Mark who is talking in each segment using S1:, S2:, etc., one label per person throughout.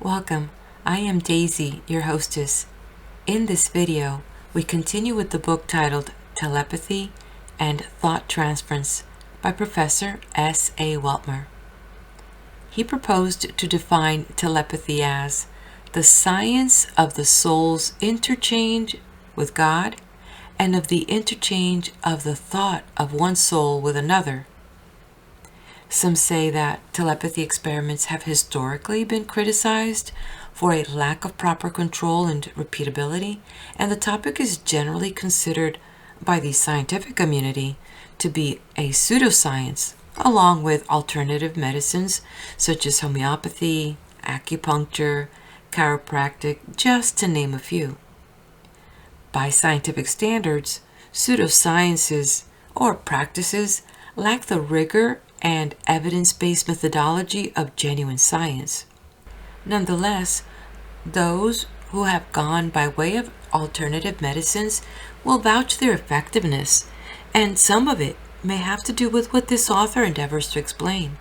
S1: Welcome, I am Daisy, your hostess. In this video, we continue with the book titled Telepathy and Thought-Transference by Professor S.A. Weltmer. He proposed to define telepathy as the science of the soul's interchange with God and of the interchange of the thought of one soul with another. Some say that telepathy experiments have historically been criticized for a lack of proper control and repeatability, and the topic is generally considered by the scientific community to be a pseudoscience, along with alternative medicines such as homeopathy, acupuncture, chiropractic, just to name a few. By scientific standards, pseudosciences or practices lack the rigor and evidence-based methodology of genuine science. Nonetheless, those who have gone by way of alternative medicines will vouch their effectiveness, and some of it may have to do with what this author endeavors to explain.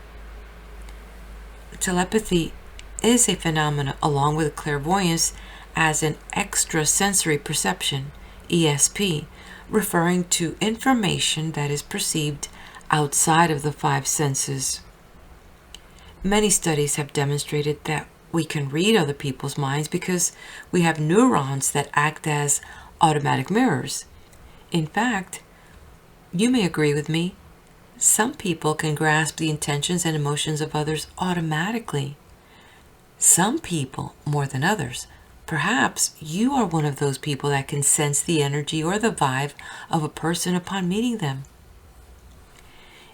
S1: Telepathy is a phenomenon along with clairvoyance as an extrasensory perception, ESP, referring to information that is perceived outside of the five senses. Many studies have demonstrated that we can read other people's minds because we have neurons that act as automatic mirrors. In fact, you may agree with me, some people can grasp the intentions and emotions of others automatically. Some people more than others. Perhaps you are one of those people that can sense the energy or the vibe of a person upon meeting them.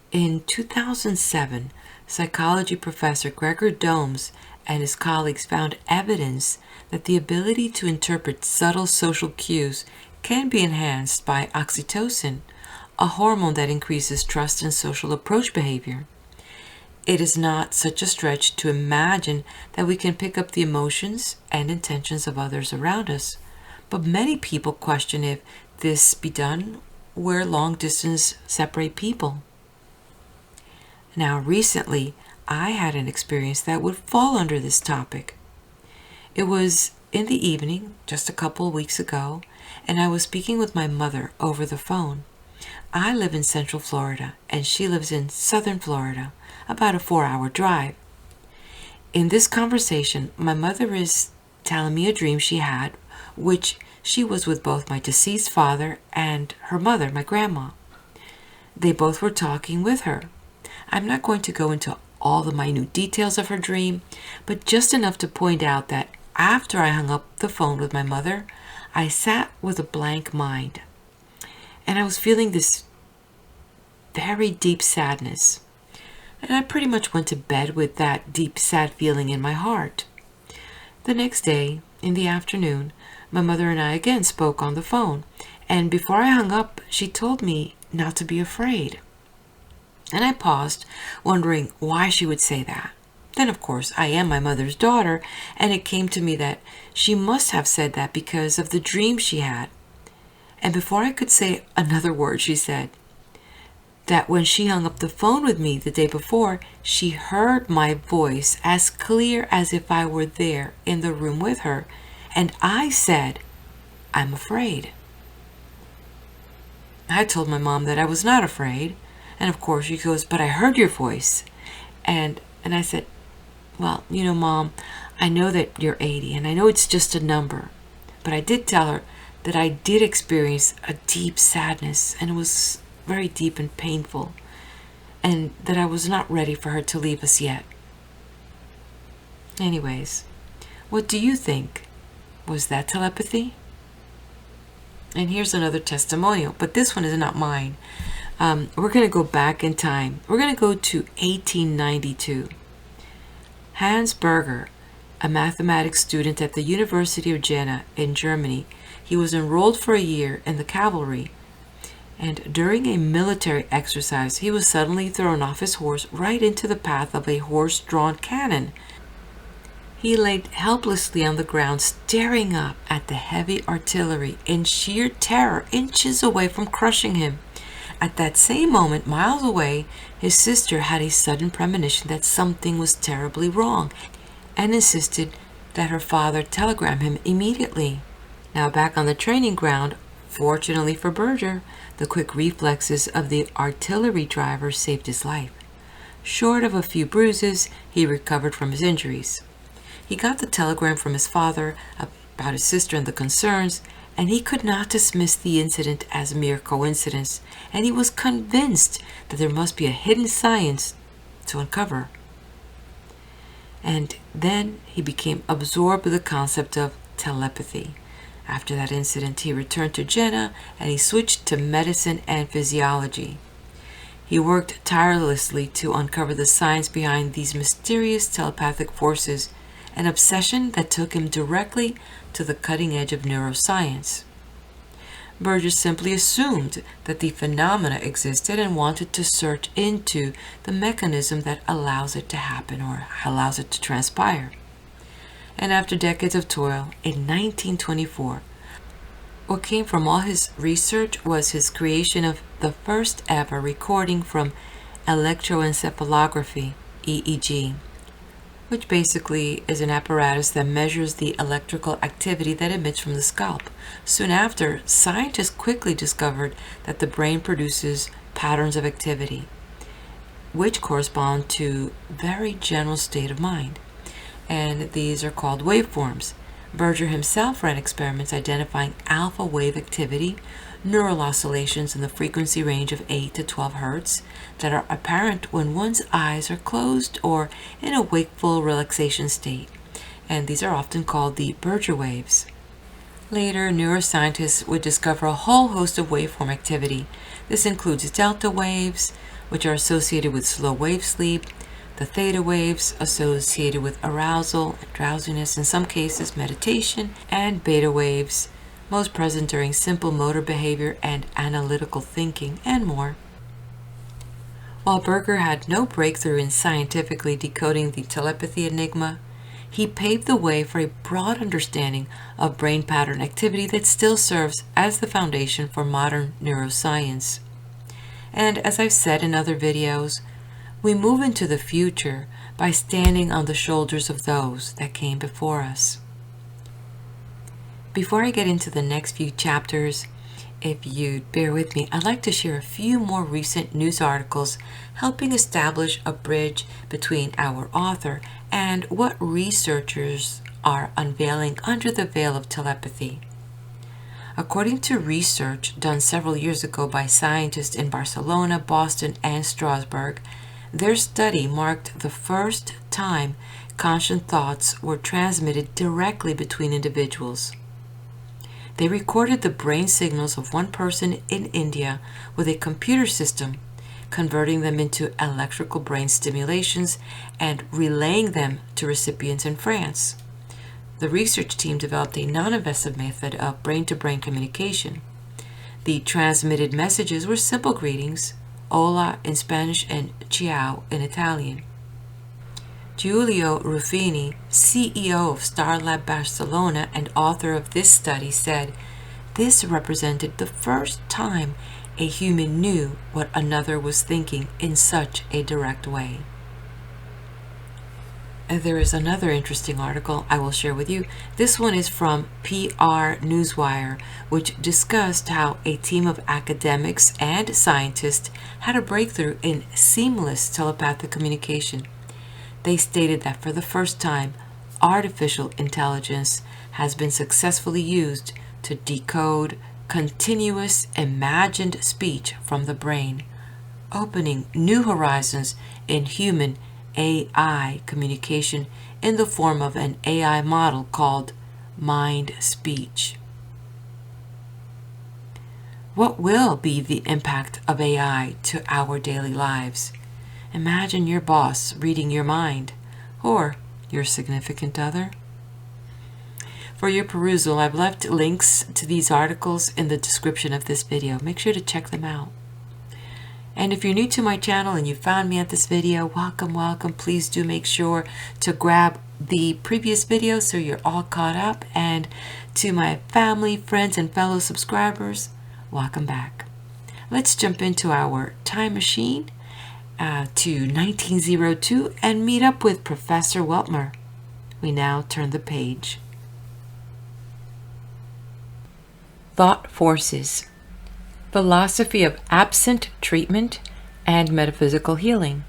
S1: In 2007, psychology professor Gregor Domes and his colleagues found evidence that the ability to interpret subtle social cues can be enhanced by oxytocin, a hormone that increases trust and social approach behavior. It is not such a stretch to imagine that we can pick up the emotions and intentions of others around us, but many people question if this be done where long distance separate people. Now, recently, I had an experience that would fall under this topic. It was in the evening, just a couple of weeks ago, and I was speaking with my mother over the phone. I live in Central Florida, and she lives in Southern Florida, about a 4-hour drive. In this conversation, my mother is telling me a dream she had, which she was with both my deceased father and her mother, my grandma. They both were talking with her. I'm not going to go into all the minute details of her dream, but just enough to point out that after I hung up the phone with my mother, I sat with a blank mind. And I was feeling this very deep sadness. And I pretty much went to bed with that deep, sad feeling in my heart. The next day, in the afternoon, my mother and I again spoke on the phone. And before I hung up, she told me not to be afraid. And I paused, wondering why she would say that. Then, of course, I am my mother's daughter, and it came to me that she must have said that because of the dream she had. And before I could say another word, she said that when she hung up the phone with me the day before, she heard my voice as clear as if I were there in the room with her. And I said, "I'm afraid." I told my mom that I was not afraid. And of course she goes, "But I heard your voice." And I said, "Well, Mom, I know that you're 80 and I know it's just a number." But I did tell her that I did experience a deep sadness, and it was very deep and painful, and that I was not ready for her to leave us yet. Anyways, what do you think? Was that telepathy? And here's another testimonial, but this one is not mine. We're going to go back in time. We're going to go to 1892. Hans Berger, a mathematics student at the University of Jena in Germany, he was enrolled for a year in the cavalry, and during a military exercise, he was suddenly thrown off his horse right into the path of a horse-drawn cannon. He lay helplessly on the ground, staring up at the heavy artillery in sheer terror, inches away from crushing him. At that same moment, miles away, his sister had a sudden premonition that something was terribly wrong and insisted that her father telegram him immediately. Now back on the training ground, fortunately for Berger, the quick reflexes of the artillery driver saved his life. Short of a few bruises, he recovered from his injuries. He got the telegram from his father about his sister and the concerns, and he could not dismiss the incident as mere coincidence, and he was convinced that there must be a hidden science to uncover. And then he became absorbed with the concept of telepathy. After that incident, he returned to Jena and he switched to medicine and physiology. He worked tirelessly to uncover the science behind these mysterious telepathic forces, an obsession that took him directly to the cutting edge of neuroscience. Berger simply assumed that the phenomena existed and wanted to search into the mechanism that allows it to happen or allows it to transpire. And after decades of toil, in 1924, what came from all his research was his creation of the first ever recording from electroencephalography, EEG, which basically is an apparatus that measures the electrical activity that emits from the scalp. Soon after, scientists quickly discovered that the brain produces patterns of activity, which correspond to very general state of mind, and these are called waveforms. Berger himself ran experiments identifying alpha wave activity, neural oscillations in the frequency range of 8 to 12 hertz that are apparent when one's eyes are closed or in a wakeful relaxation state, and these are often called the Berger waves. Later, neuroscientists would discover a whole host of waveform activity. This includes delta waves, which are associated with slow wave sleep, the theta waves associated with arousal and drowsiness, in some cases meditation, and beta waves, most present during simple motor behavior and analytical thinking, and more. While Berger had no breakthrough in scientifically decoding the telepathy enigma, he paved the way for a broad understanding of brain pattern activity that still serves as the foundation for modern neuroscience. And as I've said in other videos, we move into the future by standing on the shoulders of those that came before us. Before I get into the next few chapters, if you'd bear with me, I'd like to share a few more recent news articles helping establish a bridge between our author and what researchers are unveiling under the veil of telepathy. According to research done several years ago by scientists in Barcelona, Boston, and Strasbourg, their study marked the first time conscious thoughts were transmitted directly between individuals. They recorded the brain signals of one person in India with a computer system, converting them into electrical brain stimulations and relaying them to recipients in France. The research team developed a non-invasive method of brain-to-brain communication. The transmitted messages were simple greetings, hola in Spanish and ciao in Italian. Giulio Ruffini, CEO of Starlab Barcelona and author of this study, said, "This represented the first time a human knew what another was thinking in such a direct way." And there is another interesting article I will share with you. This one is from PR Newswire, which discussed how a team of academics and scientists had a breakthrough in seamless telepathic communication. They stated that for the first time, artificial intelligence has been successfully used to decode continuous imagined speech from the brain, opening new horizons in human AI communication in the form of an AI model called mind speech. What will be the impact of AI to our daily lives? Imagine your boss reading your mind, or your significant other. For your perusal, I've left links to these articles in the description of this video. Make sure to check them out. And if you're new to my channel and you found me at this video, welcome, welcome. Please do make sure to grab the previous video so you're all caught up. And to my family, friends, and fellow subscribers, welcome back. Let's jump into our time machine to 1902 and meet up with Professor Weltmer. We now turn the page. Thought forces. Philosophy of absent treatment and metaphysical healing.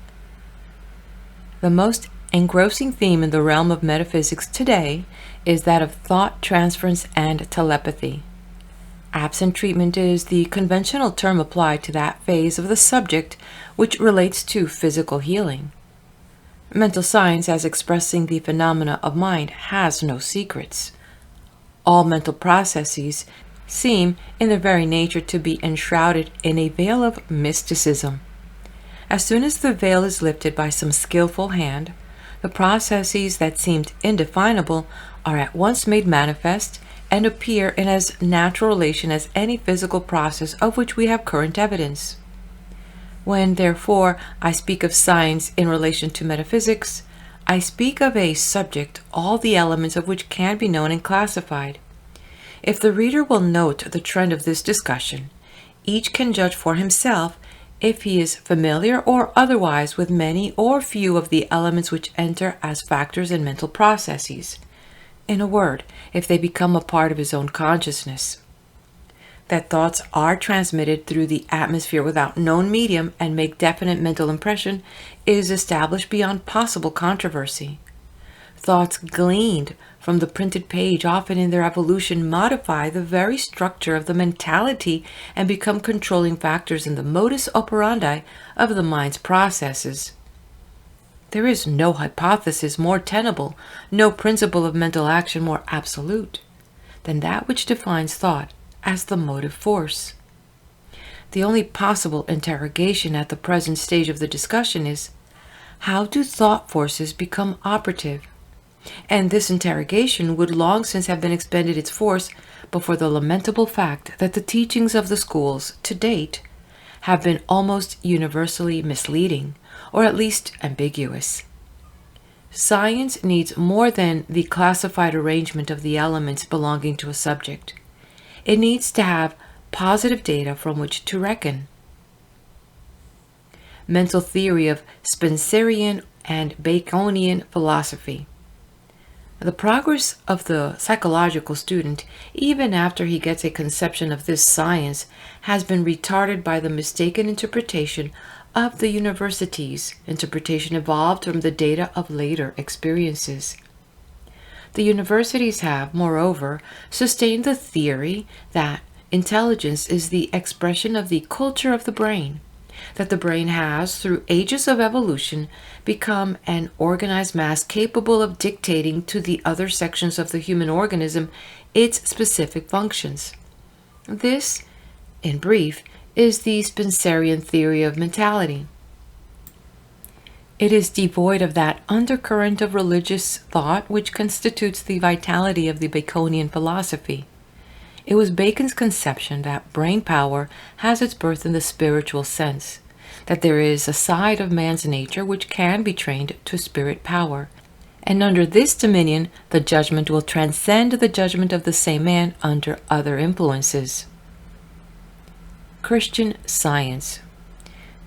S1: The most engrossing theme in the realm of metaphysics today is that of thought transference and telepathy. Absent treatment is the conventional term applied to that phase of the subject which relates to physical healing. Mental science, as expressing the phenomena of mind, has no secrets. All mental processes seem in their very nature to be enshrouded in a veil of mysticism. As soon as the veil is lifted by some skillful hand, the processes that seemed indefinable are at once made manifest and appear in as natural relation as any physical process of which we have current evidence. When, therefore, I speak of science in relation to metaphysics, I speak of a subject all the elements of which can be known and classified. If the reader will note the trend of this discussion, each can judge for himself if he is familiar or otherwise with many or few of the elements which enter as factors in mental processes. In a word, if they become a part of his own consciousness. That thoughts are transmitted through the atmosphere without known medium and make definite mental impression is established beyond possible controversy. Thoughts gleaned from the printed page often in their evolution modify the very structure of the mentality and become controlling factors in the modus operandi of the mind's processes. There is no hypothesis more tenable, no principle of mental action more absolute, than that which defines thought as the motive force. The only possible interrogation at the present stage of the discussion is, how do thought forces become operative? And this interrogation would long since have been expended its force but for the lamentable fact that the teachings of the schools to date have been almost universally misleading, or at least ambiguous. Science needs more than the classified arrangement of the elements belonging to a subject. It needs to have positive data from which to reckon. Mental theory of Spencerian and Baconian philosophy. The progress of the psychological student, even after he gets a conception of this science, has been retarded by the mistaken interpretation of the universities, interpretation evolved from the data of later experiences. The universities have, moreover, sustained the theory that intelligence is the expression of the culture of the brain, that the brain has, through ages of evolution, become an organized mass capable of dictating to the other sections of the human organism its specific functions. This, in brief, is the Spencerian theory of mentality. It is devoid of that undercurrent of religious thought which constitutes the vitality of the Baconian philosophy. It was Bacon's conception that brain power has its birth in the spiritual sense, that there is a side of man's nature which can be trained to spirit power, and under this dominion the judgment will transcend the judgment of the same man under other influences. Christian Science.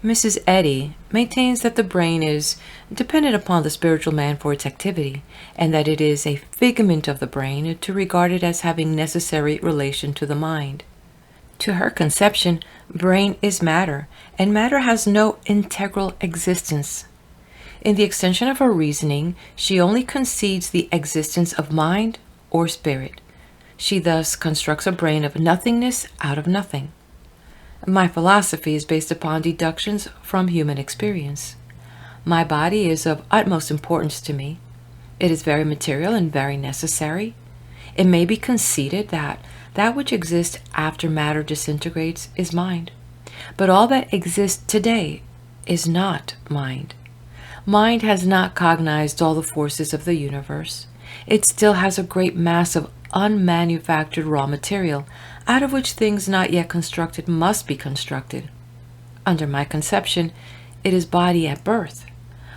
S1: Mrs. Eddy maintains that the brain is dependent upon the spiritual man for its activity, and that it is a figment of the brain to regard it as having necessary relation to the mind. To her conception, brain is matter, and matter has no integral existence. In the extension of her reasoning, she only concedes the existence of mind or spirit. She thus constructs a brain of nothingness out of nothing. My philosophy is based upon deductions from human experience. My body is of utmost importance to me. It is very material and very necessary. It may be conceded that that which exists after matter disintegrates is mind. But all that exists today is not mind. Mind has not cognized all the forces of the universe. It still has a great mass of unmanufactured raw material, out of which things not yet constructed must be constructed. Under my conception, it is body at birth.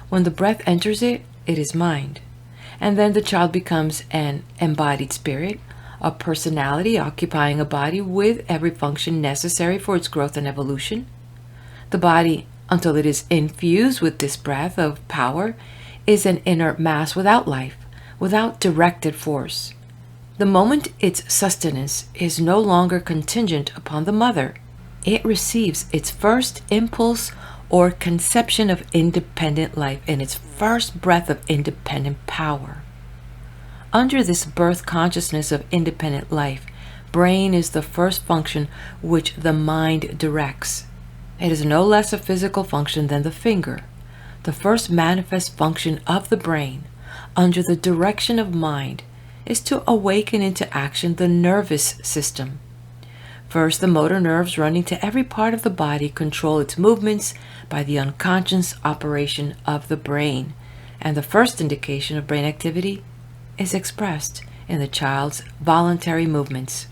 S1: When the breath enters it, it is mind. And then the child becomes an embodied spirit, a personality occupying a body with every function necessary for its growth and evolution. The body, until it is infused with this breath of power, is an inert mass without life, without directed force. The moment its sustenance is no longer contingent upon the mother, it receives its first impulse or conception of independent life and its first breath of independent power. Under this birth consciousness of independent life, brain is the first function which the mind directs. It is no less a physical function than the finger. The first manifest function of the brain, under the direction of mind, is to awaken into action the nervous system. First, the motor nerves running to every part of the body control its movements by the unconscious operation of the brain, and the first indication of brain activity is expressed in the child's voluntary movements.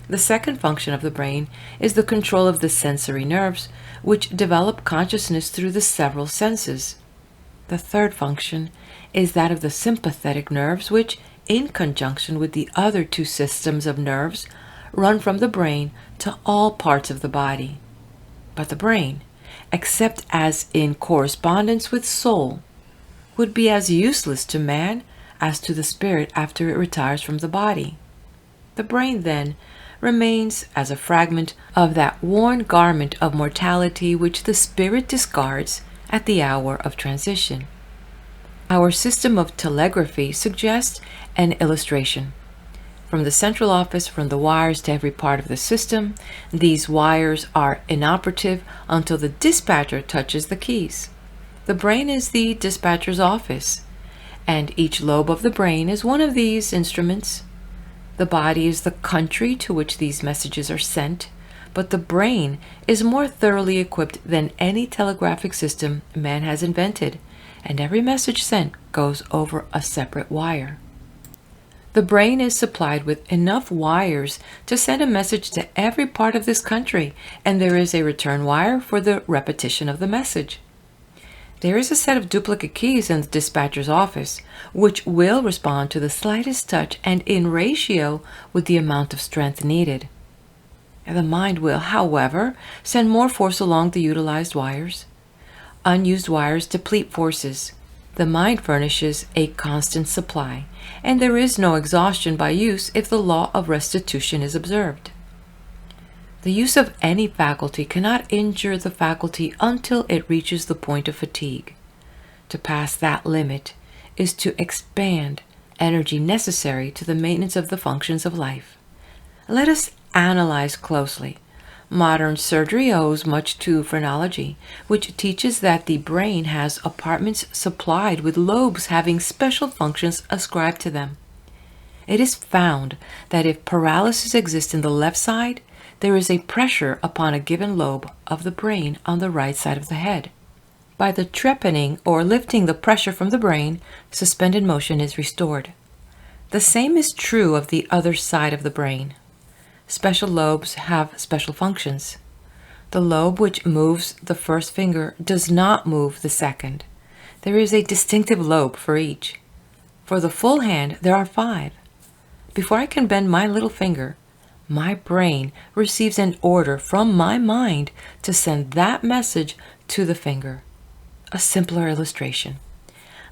S1: The second function of the brain is the control of the sensory nerves, which develop consciousness through the several senses. The third function is that of the sympathetic nerves, which, in conjunction with the other two systems of nerves, run from the brain to all parts of the body. But the brain, except as in correspondence with soul, would be as useless to man as to the spirit after it retires from the body. The brain, then, remains as a fragment of that worn garment of mortality which the spirit discards at the hour of transition. Our system of telegraphy suggests an illustration. From the central office run the wires to every part of the system. These wires are inoperative until the dispatcher touches the keys. The brain is the dispatcher's office, and each lobe of the brain is one of these instruments. The body is the country to which these messages are sent, but the brain is more thoroughly equipped than any telegraphic system man has invented, and every message sent goes over a separate wire. The brain is supplied with enough wires to send a message to every part of this country, and there is a return wire for the repetition of the message. There is a set of duplicate keys in the dispatcher's office, which will respond to the slightest touch and in ratio with the amount of strength needed. The mind will, however, send more force along the utilized wires. Unused wires deplete forces. The mind furnishes a constant supply, and there is no exhaustion by use if the law of restitution is observed. The use of any faculty cannot injure the faculty until it reaches the point of fatigue. To pass that limit is to expand energy necessary to the maintenance of the functions of life. Let us analyze closely. Modern surgery owes much to phrenology, which teaches that the brain has apartments supplied with lobes having special functions ascribed to them. It is found that if paralysis exists in the left side, there is a pressure upon a given lobe of the brain on the right side of the head. By the trepanning or lifting the pressure from the brain, suspended motion is restored. The same is true of the other side of the brain. Special lobes have special functions. The lobe which moves the first finger does not move the second. There is a distinctive lobe for each. For the full hand, there are 5. Before I can bend my little finger, my brain receives an order from my mind to send that message to the finger. A simpler illustration.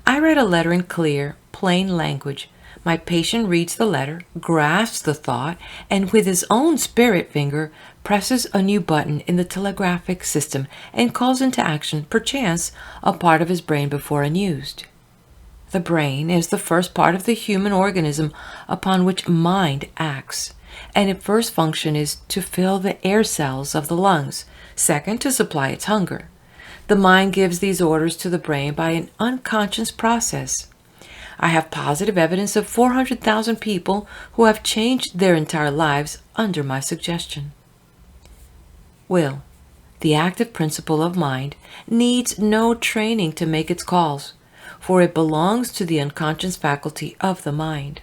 S1: I write a letter in clear, plain language. My patient reads the letter, grasps the thought, and with his own spirit finger presses a new button in the telegraphic system and calls into action, perchance, a part of his brain before unused. The brain is the first part of the human organism upon which mind acts, and its first function is to fill the air cells of the lungs, second, to supply its hunger. The mind gives these orders to the brain by an unconscious process. I have positive evidence of 400,000 people who have changed their entire lives under my suggestion. Will, the active principle of mind, needs no training to make its calls, for it belongs to the unconscious faculty of the mind.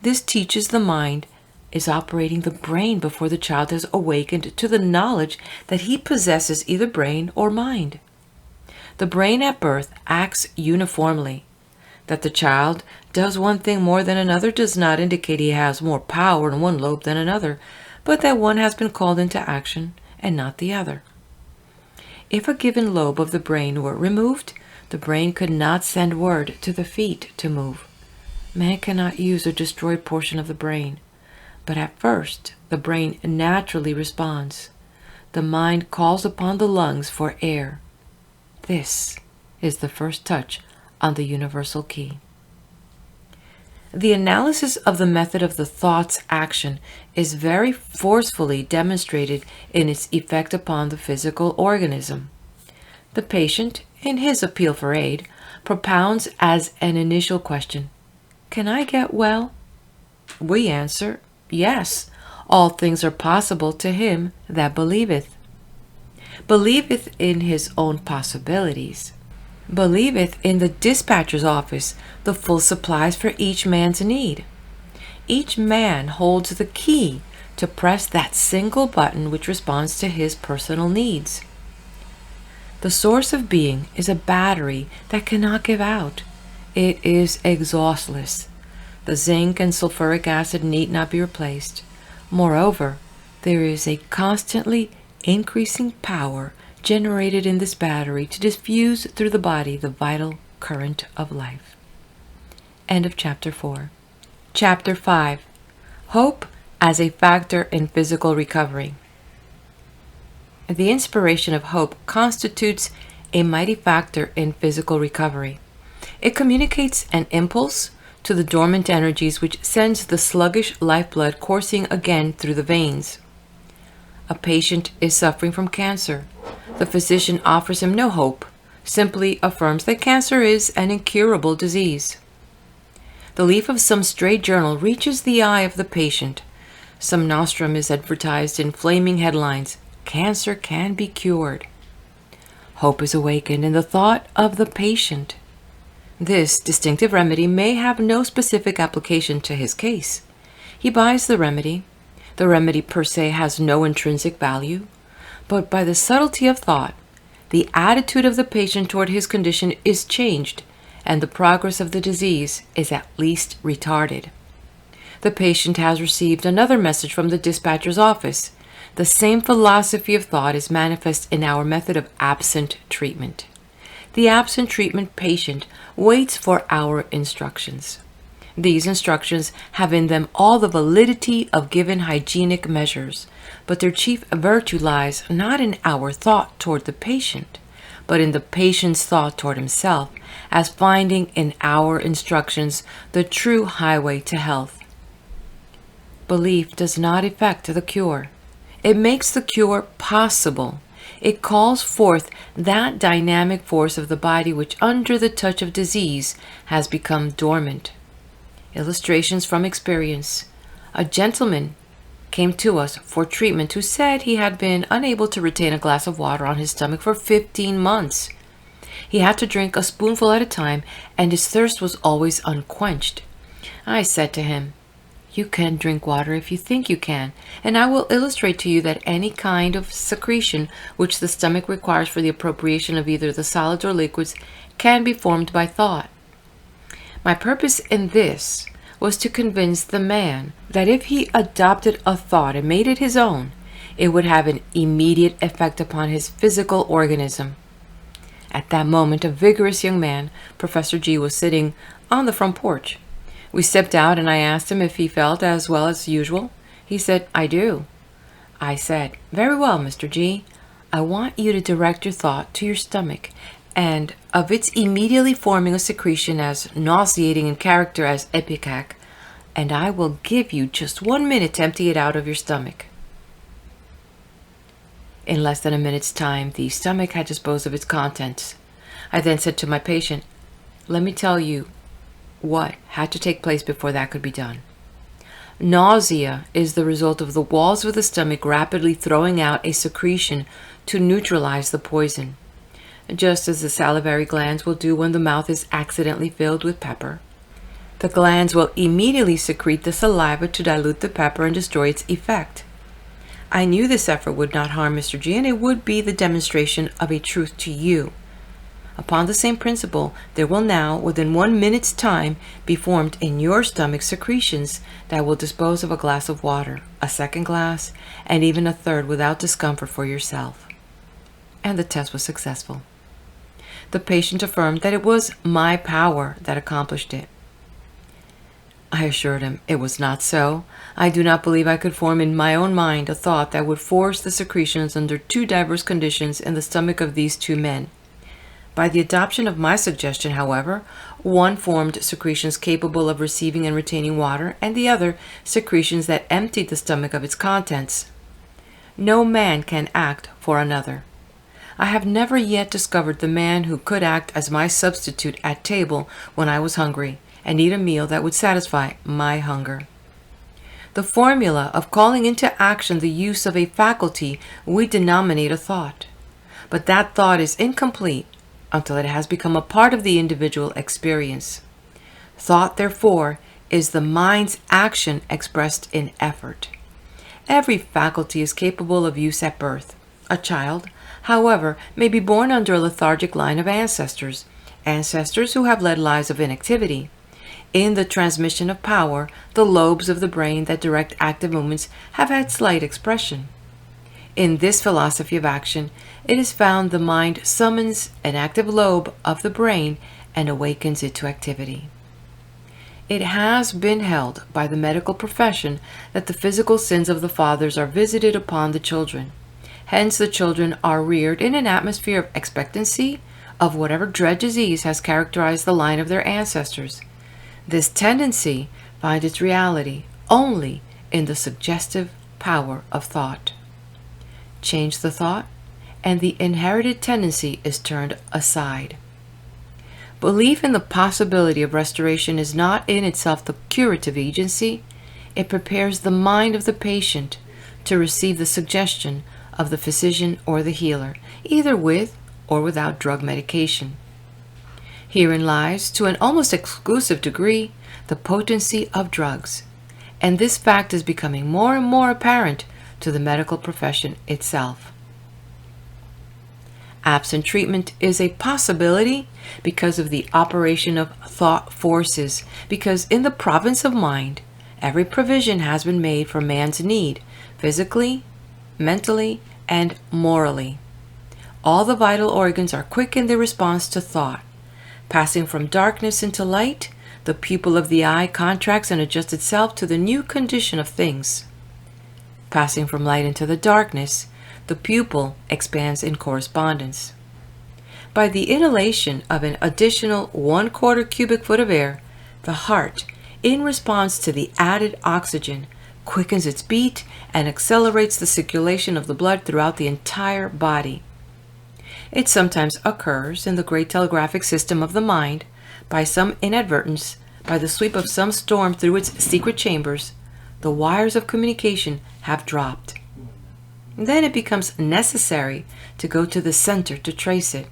S1: This teaches the mind is operating the brain before the child has awakened to the knowledge that he possesses either brain or mind. The brain at birth acts uniformly. That the child does one thing more than another does not indicate he has more power in one lobe than another, but that one has been called into action and not the other. If a given lobe of the brain were removed, the brain could not send word to the feet to move. Man cannot use a destroyed portion of the brain, but at first the brain naturally responds. The mind calls upon the lungs for air. This is the first touch on the universal key. The analysis of the method of the thought's action is very forcefully demonstrated in its effect upon the physical organism. The patient, in his appeal for aid, propounds as an initial question, "Can I get well?" We answer, "Yes, all things are possible to him that believeth." Believeth in his own possibilities. Believeth in the dispatcher's office the full supplies for each man's need. Each man holds the key to press that single button which responds to his personal needs. The source of being is a battery that cannot give out. It is exhaustless. The zinc and sulfuric acid need not be replaced. Moreover, there is a constantly increasing power generated in this battery to diffuse through the body the vital current of life. End of chapter 4. Chapter 5. Hope as a factor in physical recovery. The inspiration of hope constitutes a mighty factor in physical recovery. It communicates an impulse to the dormant energies which sends the sluggish lifeblood coursing again through the veins. A patient is suffering from cancer. The physician offers him no hope, simply affirms that cancer is an incurable disease. The leaf of some stray journal reaches the eye of the patient. Some nostrum is advertised in flaming headlines, "Cancer can be cured." Hope is awakened in the thought of the patient. This distinctive remedy may have no specific application to his case. He buys the remedy. The remedy per se has no intrinsic value, but by the subtlety of thought, the attitude of the patient toward his condition is changed, and the progress of the disease is at least retarded. The patient has received another message from the dispatcher's office. The same philosophy of thought is manifest in our method of absent treatment. The absent treatment patient waits for our instructions. These instructions have in them all the validity of given hygienic measures, but their chief virtue lies not in our thought toward the patient, but in the patient's thought toward himself, as finding in our instructions the true highway to health. Belief does not effect the cure. It makes the cure possible. It calls forth that dynamic force of the body which, under the touch of disease, has become dormant. Illustrations from experience. A gentleman came to us for treatment who said he had been unable to retain a glass of water on his stomach for 15 months. He had to drink a spoonful at a time, and his thirst was always unquenched. I said to him, "You can drink water if you think you can, and I will illustrate to you that any kind of secretion which the stomach requires for the appropriation of either the solids or liquids can be formed by thought." My purpose in this was to convince the man that if he adopted a thought and made it his own, it would have an immediate effect upon his physical organism. At that moment, a vigorous young man, Professor G, was sitting on the front porch. We stepped out and I asked him if he felt as well as usual. He said, "I do." I said, "Very well, Mr. G. I want you to direct your thought to your stomach and of its immediately forming a secretion as nauseating in character as ipecac, and I will give you just 1 minute to empty it out of your stomach." In less than a minute's time, the stomach had disposed of its contents. I then said to my patient, "Let me tell you what had to take place before that could be done. Nausea is the result of the walls of the stomach rapidly throwing out a secretion to neutralize the poison, just as the salivary glands will do when the mouth is accidentally filled with pepper. The glands will immediately secrete the saliva to dilute the pepper and destroy its effect. I knew this effort would not harm Mr. G, and it would be the demonstration of a truth to you. Upon the same principle, there will now, within 1 minute's time, be formed in your stomach secretions that will dispose of a glass of water, a second glass, and even a third without discomfort for yourself." And the test was successful. The patient affirmed that it was my power that accomplished it. I assured him it was not so. I do not believe I could form in my own mind a thought that would force the secretions under two diverse conditions in the stomach of these two men. By the adoption of my suggestion, however, one formed secretions capable of receiving and retaining water, and the other secretions that emptied the stomach of its contents. No man can act for another. I have never yet discovered the man who could act as my substitute at table when I was hungry, and eat a meal that would satisfy my hunger. The formula of calling into action the use of a faculty we denominate a thought, but that thought is incomplete until it has become a part of the individual experience. Thought, therefore, is the mind's action expressed in effort. Every faculty is capable of use at birth. A child, however, may be born under a lethargic line of ancestors who have led lives of inactivity. In the transmission of power, the lobes of the brain that direct active movements have had slight expression. In this philosophy of action, it is found the mind summons an active lobe of the brain and awakens it to activity. It has been held by the medical profession that the physical sins of the fathers are visited upon the children. Hence the children are reared in an atmosphere of expectancy of whatever dread disease has characterized the line of their ancestors. This tendency finds its reality only in the suggestive power of thought. Change the thought, and the inherited tendency is turned aside. Belief in the possibility of restoration is not in itself the curative agency. It prepares the mind of the patient to receive the suggestion of the physician or the healer, either with or without drug medication. Herein lies, to an almost exclusive degree, the potency of drugs, and this fact is becoming more and more apparent to the medical profession itself. Absent treatment is a possibility because of the operation of thought forces, because in the province of mind, every provision has been made for man's need, physically, mentally, and morally. All the vital organs are quick in their response to thought. Passing from darkness into light, the pupil of the eye contracts and adjusts itself to the new condition of things. Passing from light into the darkness, the pupil expands in correspondence. By the inhalation of an additional 1/4 cubic foot of air, the heart, in response to the added oxygen, quickens its beat and accelerates the circulation of the blood throughout the entire body. It sometimes occurs in the great telegraphic system of the mind, by some inadvertence, by the sweep of some storm through its secret chambers, the wires of communication have dropped. Then it becomes necessary to go to the center to trace it.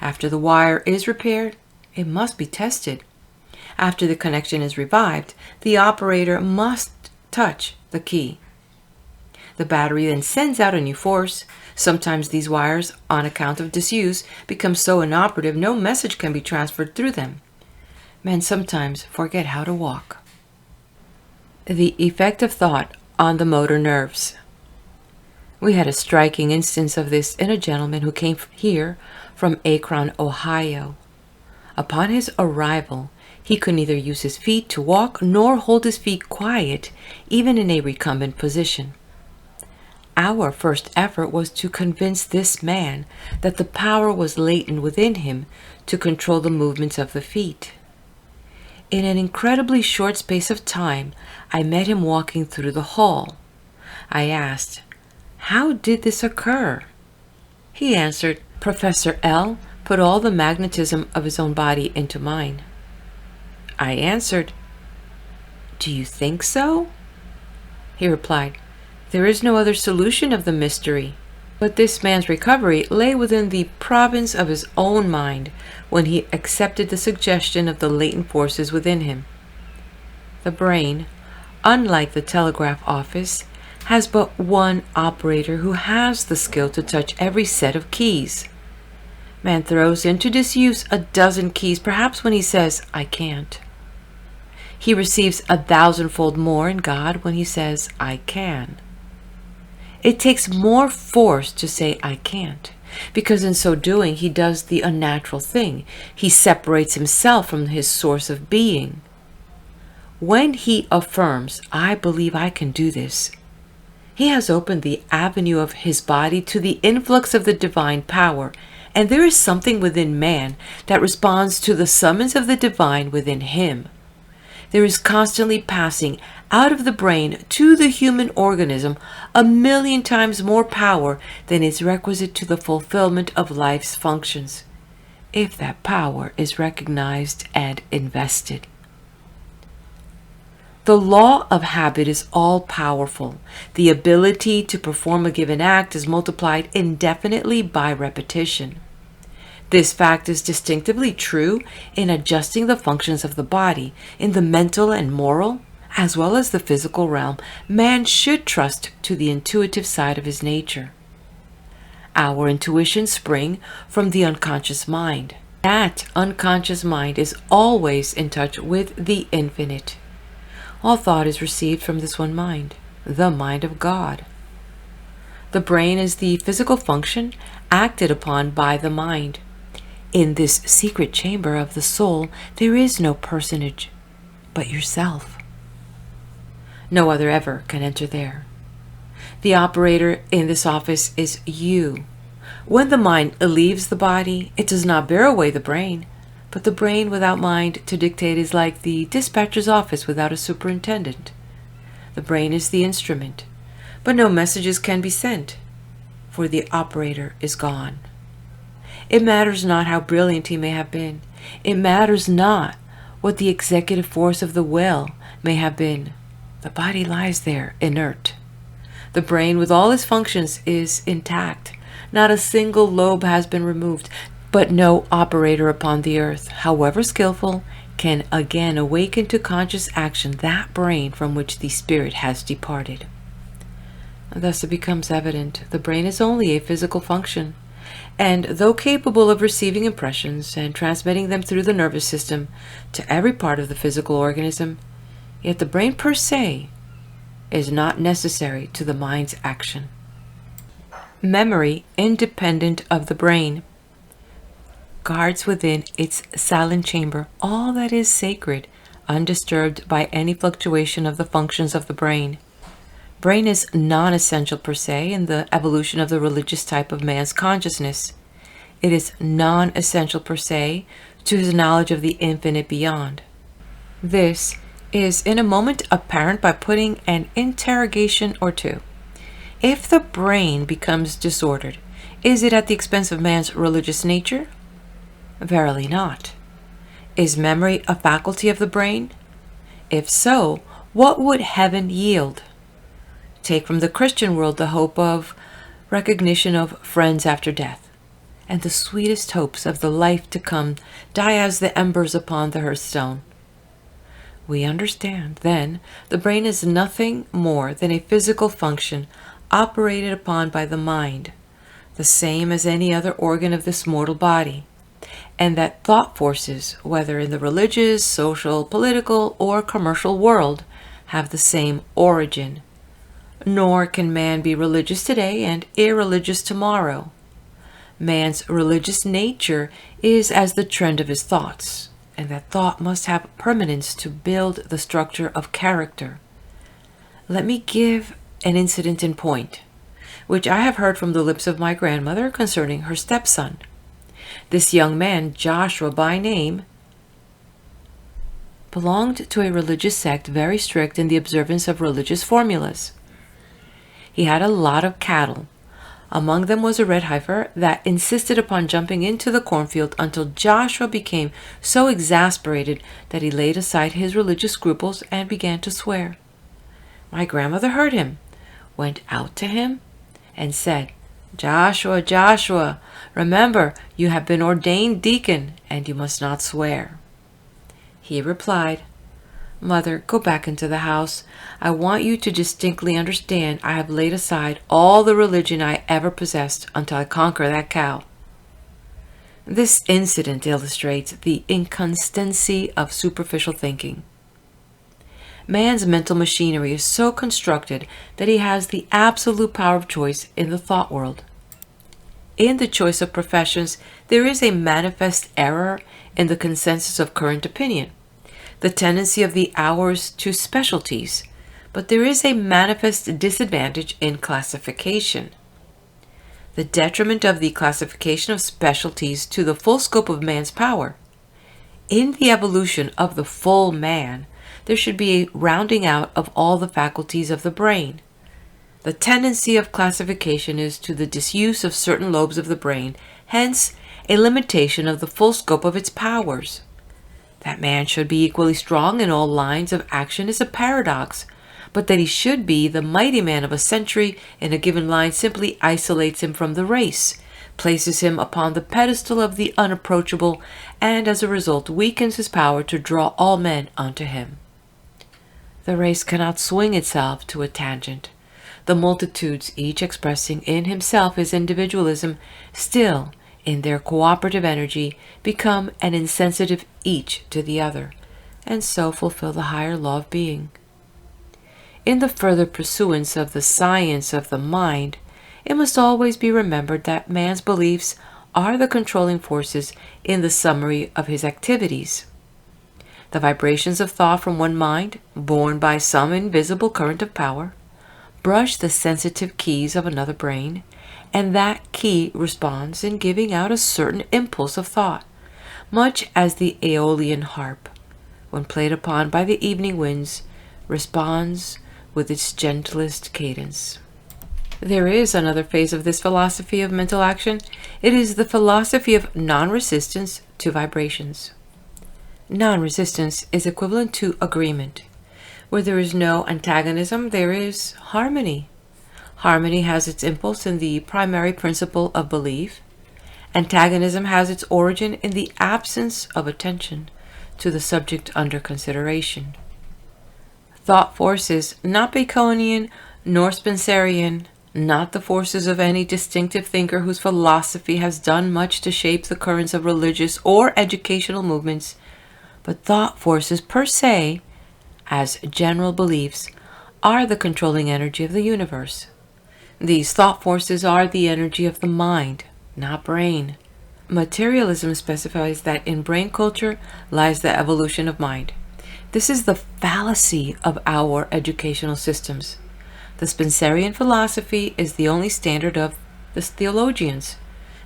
S1: After the wire is repaired, it must be tested. After the connection is revived, the operator must touch the key. The battery then sends out a new force. Sometimes these wires, on account of disuse, become so inoperative no message can be transferred through them. Men sometimes forget how to walk. The effect of thought on the motor nerves. We had a striking instance of this in a gentleman who came here from Akron, Ohio. Upon his arrival, he could neither use his feet to walk nor hold his feet quiet, even in a recumbent position. Our first effort was to convince this man that the power was latent within him to control the movements of the feet. In an incredibly short space of time, I met him walking through the hall. I asked, "How did this occur?" He answered, "Professor L. put all the magnetism of his own body into mine." I answered, "Do you think so?" He replied, "There is no other solution of the mystery." But this man's recovery lay within the province of his own mind when he accepted the suggestion of the latent forces within him. The brain, unlike the telegraph office, has but one operator who has the skill to touch every set of keys. Man throws into disuse a dozen keys, perhaps when he says, "I can't." He receives 1,000-fold more in God when he says, "I can." It takes more force to say "I can't," because in so doing he does the unnatural thing. He separates himself from his source of being. When he affirms, "I believe I can do this," he has opened the avenue of his body to the influx of the divine power, and there is something within man that responds to the summons of the divine within him. There is constantly passing out of the brain to the human organism 1,000,000 times more power than is requisite to the fulfillment of life's functions, if that power is recognized and invested. The law of habit is all-powerful. The ability to perform a given act is multiplied indefinitely by repetition. This fact is distinctively true in adjusting the functions of the body. In the mental and moral, as well as the physical realm, man should trust to the intuitive side of his nature. Our intuitions spring from the unconscious mind. That unconscious mind is always in touch with the infinite. All thought is received from this one mind, the mind of God. The brain is the physical function acted upon by the mind. In this secret chamber of the soul, there is no personage but yourself. No other ever can enter there. The operator in this office is you. When the mind leaves the body, it does not bear away the brain, but the brain without mind to dictate is like the dispatcher's office without a superintendent. The brain is the instrument, but no messages can be sent, for the operator is gone. It matters not how brilliant he may have been. It matters not what the executive force of the will may have been. The body lies there, inert. The brain, with all its functions, is intact. Not a single lobe has been removed, but no operator upon the earth, however skillful, can again awaken to conscious action that brain from which the spirit has departed. Thus it becomes evident the brain is only a physical function, and though capable of receiving impressions and transmitting them through the nervous system to every part of the physical organism, yet the brain per se is not necessary to the mind's action. Memory, independent of the brain, guards within its silent chamber all that is sacred, undisturbed by any fluctuation of the functions of the brain. Brain is non-essential per se in the evolution of the religious type of man's consciousness. It is non-essential per se to his knowledge of the infinite beyond. This is in a moment apparent by putting an interrogation or two. If the brain becomes disordered, is it at the expense of man's religious nature? Verily not. Is memory a faculty of the brain? If so, what would heaven yield? Take from the Christian world the hope of recognition of friends after death, and the sweetest hopes of the life to come die as the embers upon the hearthstone. We understand, then, the brain is nothing more than a physical function operated upon by the mind, the same as any other organ of this mortal body, and that thought forces, whether in the religious, social, political, or commercial world, have the same origin. Nor can man be religious today and irreligious tomorrow. Man's religious nature is as the trend of his thoughts, and that thought must have permanence to build the structure of character. Let me give an incident in point, which I have heard from the lips of my grandmother concerning her stepson. This young man, Joshua by name, belonged to a religious sect very strict in the observance of religious formulas. He had a lot of cattle. Among them was a red heifer that insisted upon jumping into the cornfield until Joshua became so exasperated that he laid aside his religious scruples and began to swear. My grandmother heard him, went out to him, and said, "Joshua, Joshua, remember you have been ordained deacon, and you must not swear." He replied, "Mother, go back into the house. I want you to distinctly understand I have laid aside all the religion I ever possessed until I conquer that cow." This incident illustrates the inconstancy of superficial thinking. Man's mental machinery is so constructed that he has the absolute power of choice in the thought world. In the choice of professions, there is a manifest error in the consensus of current opinion. the tendency of the hours to specialties, but there is a manifest disadvantage in classification. The detriment of the classification of specialties to the full scope of man's power. In the evolution of the full man, there should be a rounding out of all the faculties of the brain. The tendency of classification is to the disuse of certain lobes of the brain, hence a limitation of the full scope of its powers. That man should be equally strong in all lines of action is a paradox, but that he should be the mighty man of a century in a given line simply isolates him from the race, places him upon the pedestal of the unapproachable, and as a result weakens his power to draw all men unto him. The race cannot swing itself to a tangent. The multitudes, each expressing in himself his individualism, still, in their cooperative energy, become an insensitive each to the other, and so fulfill the higher law of being. In the further pursuance of the science of the mind, it must always be remembered that man's beliefs are the controlling forces in the summary of his activities. The vibrations of thought from one mind, borne by some invisible current of power, brush the sensitive keys of another brain, and that key responds in giving out a certain impulse of thought, much as the Aeolian harp, when played upon by the evening winds, responds with its gentlest cadence. There is another phase of this philosophy of mental action. It is the philosophy of non-resistance to vibrations. Non-resistance is equivalent to agreement. Where there is no antagonism, there is harmony. Harmony has its impulse in the primary principle of belief. Antagonism has its origin in the absence of attention to the subject under consideration. Thought forces, not Baconian nor Spencerian, not the forces of any distinctive thinker whose philosophy has done much to shape the currents of religious or educational movements, but thought forces per se, as general beliefs, are the controlling energy of the universe. These thought forces are the energy of the mind, not brain. Materialism specifies that in brain culture lies the evolution of mind. This is the fallacy of our educational systems. The Spencerian philosophy is the only standard of the theologians.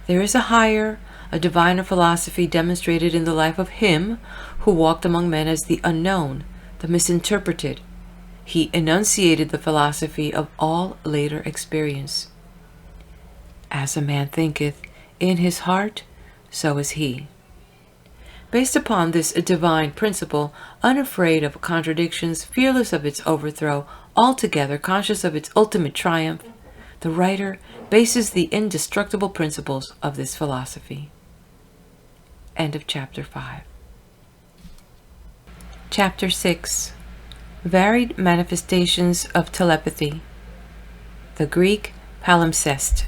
S1: There is a higher, a diviner philosophy demonstrated in the life of him who walked among men as the unknown, the misinterpreted. He enunciated the philosophy of all later experience. As a man thinketh in his heart, so is he. Based upon this divine principle, unafraid of contradictions, fearless of its overthrow, altogether conscious of its ultimate triumph, the writer bases the indestructible principles of this philosophy. End of chapter 5. Chapter 6. Varied manifestations of telepathy. The Greek palimpsest.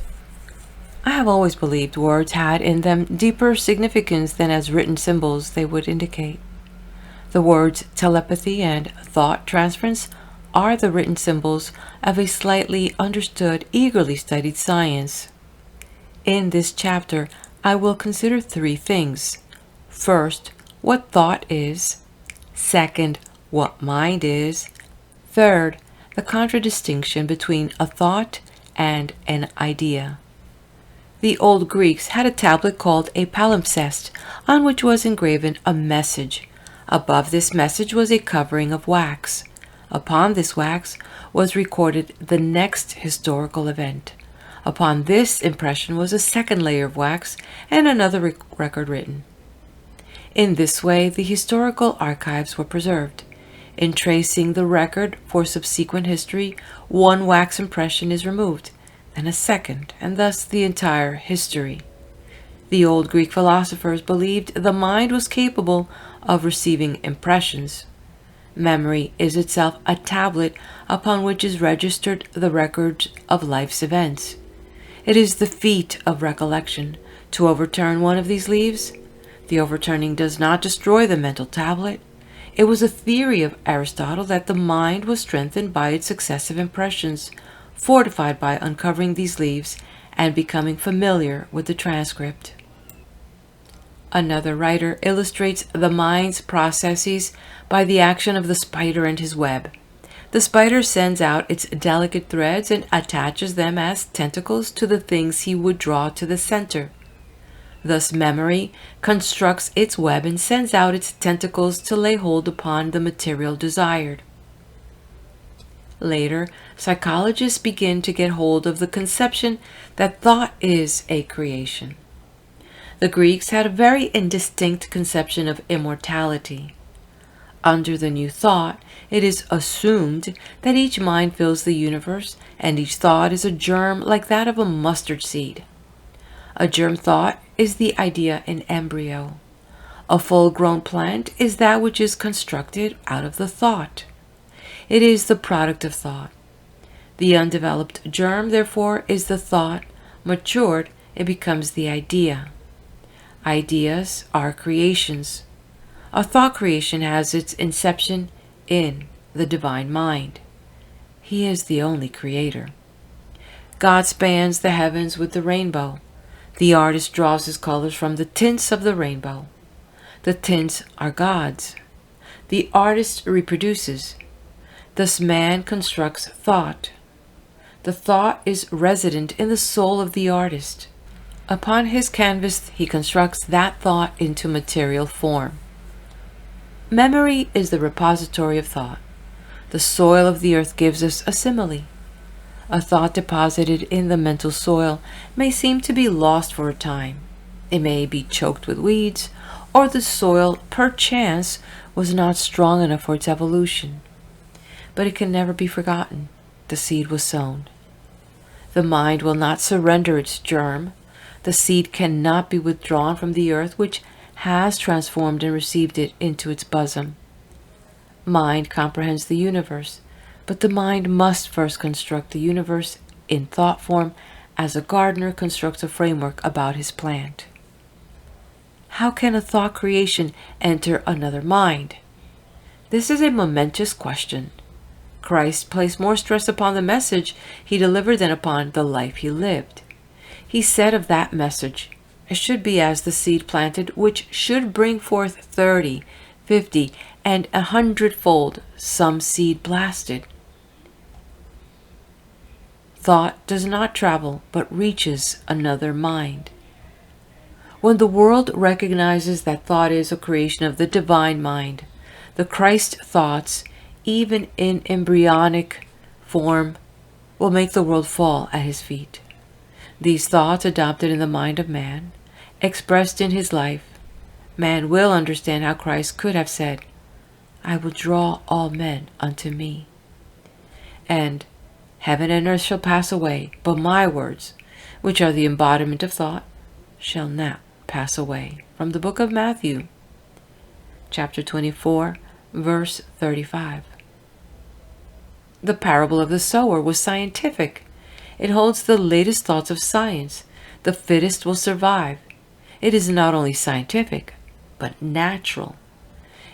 S1: I have always believed words had in them deeper significance than as written symbols they would indicate. The words telepathy and thought-transference are the written symbols of a slightly understood, eagerly studied science. In this chapter, I will consider 3 things. First, what thought is. Second, what mind is. Third, the contradistinction between a thought and an idea. The old Greeks had a tablet called a palimpsest, on which was engraven a message. Above this message was a covering of wax. Upon this wax was recorded the next historical event. Upon this impression was a second layer of wax and another record written. In this way, the historical archives were preserved. In tracing the record for subsequent history, one wax impression is removed, then a second, and thus the entire history. The old Greek philosophers believed the mind was capable of receiving impressions. Memory is itself a tablet upon which is registered the record of life's events. It is the feat of recollection to overturn one of these leaves. The overturning does not destroy the mental tablet. It was a theory of Aristotle that the mind was strengthened by its successive impressions, fortified by uncovering these leaves and becoming familiar with the transcript. Another writer illustrates the mind's processes by the action of the spider and his web. The spider sends out its delicate threads and attaches them as tentacles to the things he would draw to the center. Thus memory constructs its web and sends out its tentacles to lay hold upon the material desired. Later, psychologists begin to get hold of the conception that thought is a creation. The Greeks had a very indistinct conception of immortality. Under the new thought, it is assumed that each mind fills the universe, and each thought is a germ like that of a mustard seed. A germ thought is the idea in embryo. A full-grown plant is that which is constructed out of the thought. It is the product of thought. The undeveloped germ, therefore, is the thought. Matured, it becomes the idea. Ideas are creations. A thought creation has its inception in the divine mind. He is the only creator. God spans the heavens with the rainbow. The artist draws his colors from the tints of the rainbow. The tints are God's. The artist reproduces. Thus man constructs thought. The thought is resident in the soul of the artist. Upon his canvas he constructs that thought into material form. Memory is the repository of thought. The soil of the earth gives us a simile. A thought deposited in the mental soil may seem to be lost for a time. It may be choked with weeds, or the soil, perchance, was not strong enough for its evolution. But it can never be forgotten. The seed was sown. The mind will not surrender its germ. The seed cannot be withdrawn from the earth which has transformed and received it into its bosom. Mind comprehends the universe, but the mind must first construct the universe in thought form as a gardener constructs a framework about his plant. How can a thought creation enter another mind? This is a momentous question. Christ placed more stress upon the message he delivered than upon the life he lived. He said of that message, it should be as the seed planted, which should bring forth 30, 50, and 100-fold some seed blasted. Thought does not travel, but reaches another mind. When the world recognizes that thought is a creation of the divine mind, the Christ thoughts, even in embryonic form, will make the world fall at his feet. These thoughts adopted in the mind of man, expressed in his life, man will understand how Christ could have said, I will draw all men unto me. And heaven and earth shall pass away, but my words, which are the embodiment of thought, shall not pass away. From the book of Matthew, chapter 24, verse 35. The parable of the sower was scientific. It holds the latest thoughts of science. The fittest will survive. It is not only scientific, but natural.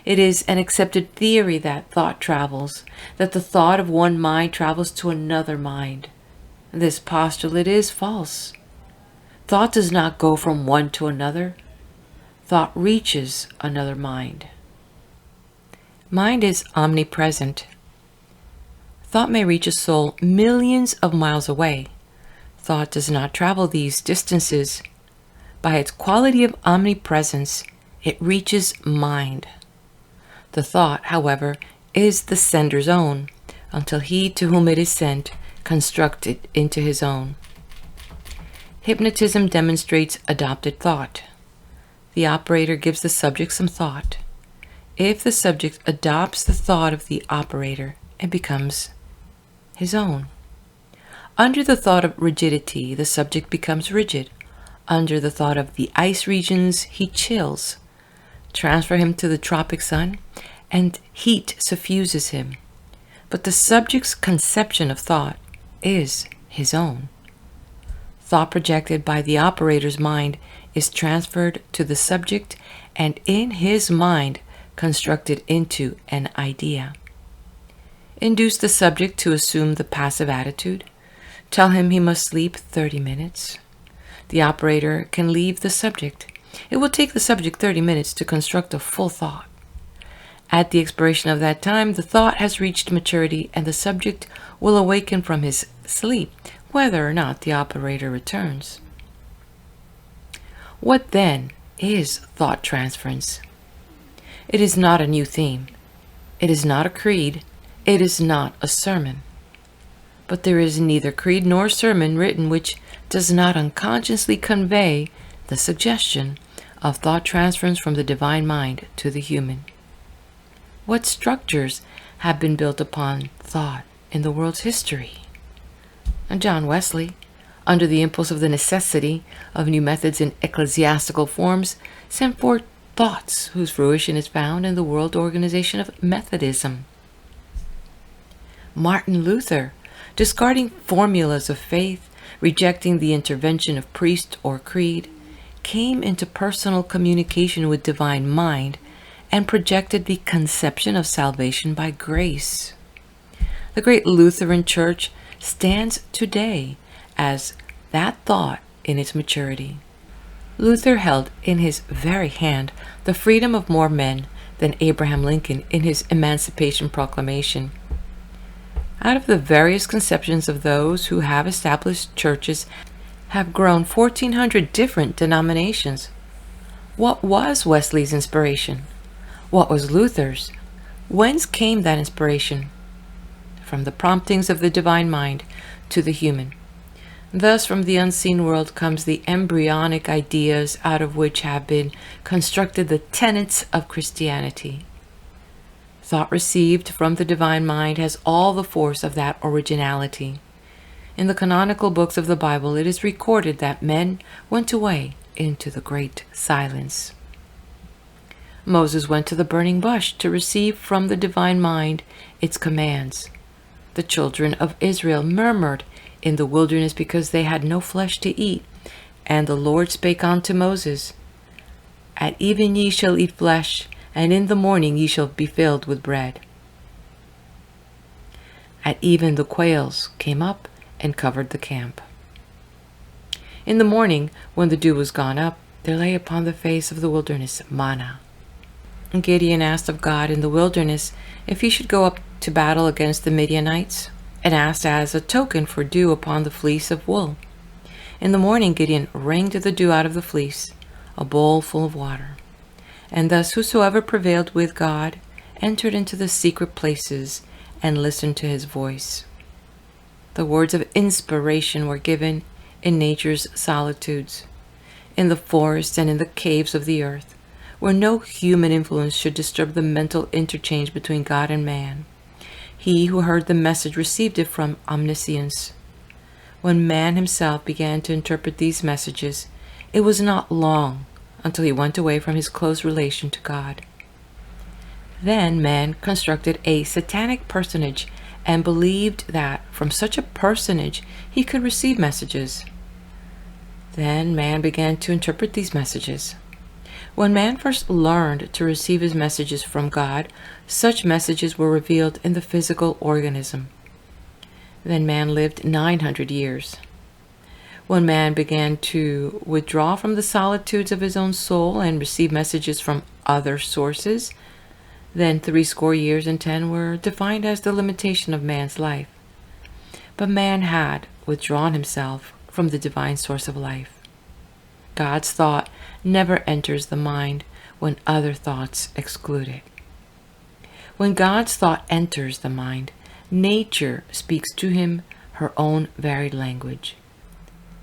S1: It is an accepted theory that thought travels, that the thought of one mind travels to another mind. This postulate is false. Thought does not go from one to another. Thought reaches another mind. Mind is omnipresent. Thought may reach a soul millions of miles away. Thought does not travel these distances. By its quality of omnipresence, it reaches mind. The thought, however, is the sender's own, until he to whom it is sent construct it into his own. Hypnotism demonstrates adopted thought. The operator gives the subject some thought. If the subject adopts the thought of the operator, it becomes his own. Under the thought of rigidity, the subject becomes rigid. Under the thought of the ice regions, he chills. Transfer him to the tropic sun, and heat suffuses him. But the subject's conception of thought is his own. Thought projected by the operator's mind is transferred to the subject, and in his mind constructed into an idea. Induce the subject to assume the passive attitude. Tell him he must sleep 30 minutes. The operator can leave the subject. It will take the subject 30 minutes to construct a full thought. At the expiration of that time, the thought has reached maturity and the subject will awaken from his sleep, whether or not the operator returns. What then is thought transference? It is not a new theme. It is not a creed. It is not a sermon. But there is neither creed nor sermon written which does not unconsciously convey the suggestion of thought transference from the divine mind to the human. What structures have been built upon thought in the world's history? And John Wesley, under the impulse of the necessity of new methods in ecclesiastical forms, sent forth thoughts whose fruition is found in the world organization of Methodism. Martin Luther, discarding formulas of faith, rejecting the intervention of priest or creed, came into personal communication with divine mind and projected the conception of salvation by grace. The great Lutheran Church stands today as that thought in its maturity. Luther held in his very hand the freedom of more men than Abraham Lincoln in his Emancipation Proclamation. Out of the various conceptions of those who have established churches have grown 1,400 different denominations. What was Wesley's inspiration? What was Luther's? Whence came that inspiration? From the promptings of the divine mind to the human. Thus, from the unseen world comes the embryonic ideas out of which have been constructed the tenets of Christianity. Thought received from the divine mind has all the force of that originality. In the canonical books of the Bible, it is recorded that men went away into the great silence. Moses went to the burning bush to receive from the divine mind its commands. The children of Israel murmured in the wilderness because they had no flesh to eat. And the Lord spake unto Moses, At even ye shall eat flesh, and in the morning ye shall be filled with bread. At even the quails came up and covered the camp. In the morning, when the dew was gone up, there lay upon the face of the wilderness manna. And Gideon asked of God in the wilderness if he should go up to battle against the Midianites, and asked as a token for dew upon the fleece of wool. In the morning Gideon wringed the dew out of the fleece, a bowl full of water. And thus whosoever prevailed with God entered into the secret places and listened to his voice. The words of inspiration were given in nature's solitudes, in the forests and in the caves of the earth, where no human influence should disturb the mental interchange between God and man. He who heard the message received it from omniscience. When man himself began to interpret these messages, it was not long until he went away from his close relation to God. Then man constructed a satanic personage and believed that from such a personage he could receive messages. Then man began to interpret these messages. When man first learned to receive his messages from God, such messages were revealed in the physical organism. Then man lived 900 years. When man began to withdraw from the solitudes of his own soul and receive messages from other sources, then 80 years and 10 were defined as the limitation of man's life. But man had withdrawn himself from the divine source of life. God's thought never enters the mind when other thoughts exclude it. When God's thought enters the mind, nature speaks to him her own varied language.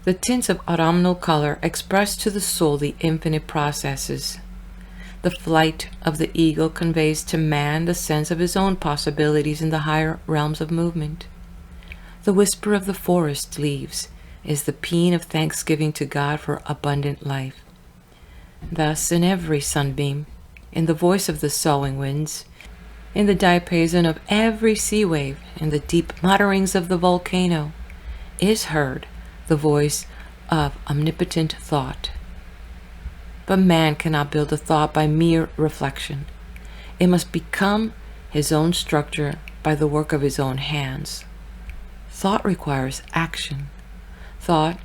S1: The tints of autumnal color express to the soul the infinite processes. The flight of the eagle conveys to man the sense of his own possibilities in the higher realms of movement. The whisper of the forest leaves is the paean of thanksgiving to God for abundant life. Thus, in every sunbeam, in the voice of the soughing winds, in the diapason of every sea wave, in the deep mutterings of the volcano, is heard the voice of omnipotent thought. But man cannot build a thought by mere reflection. It must become his own structure by the work of his own hands. Thought requires action. Thought,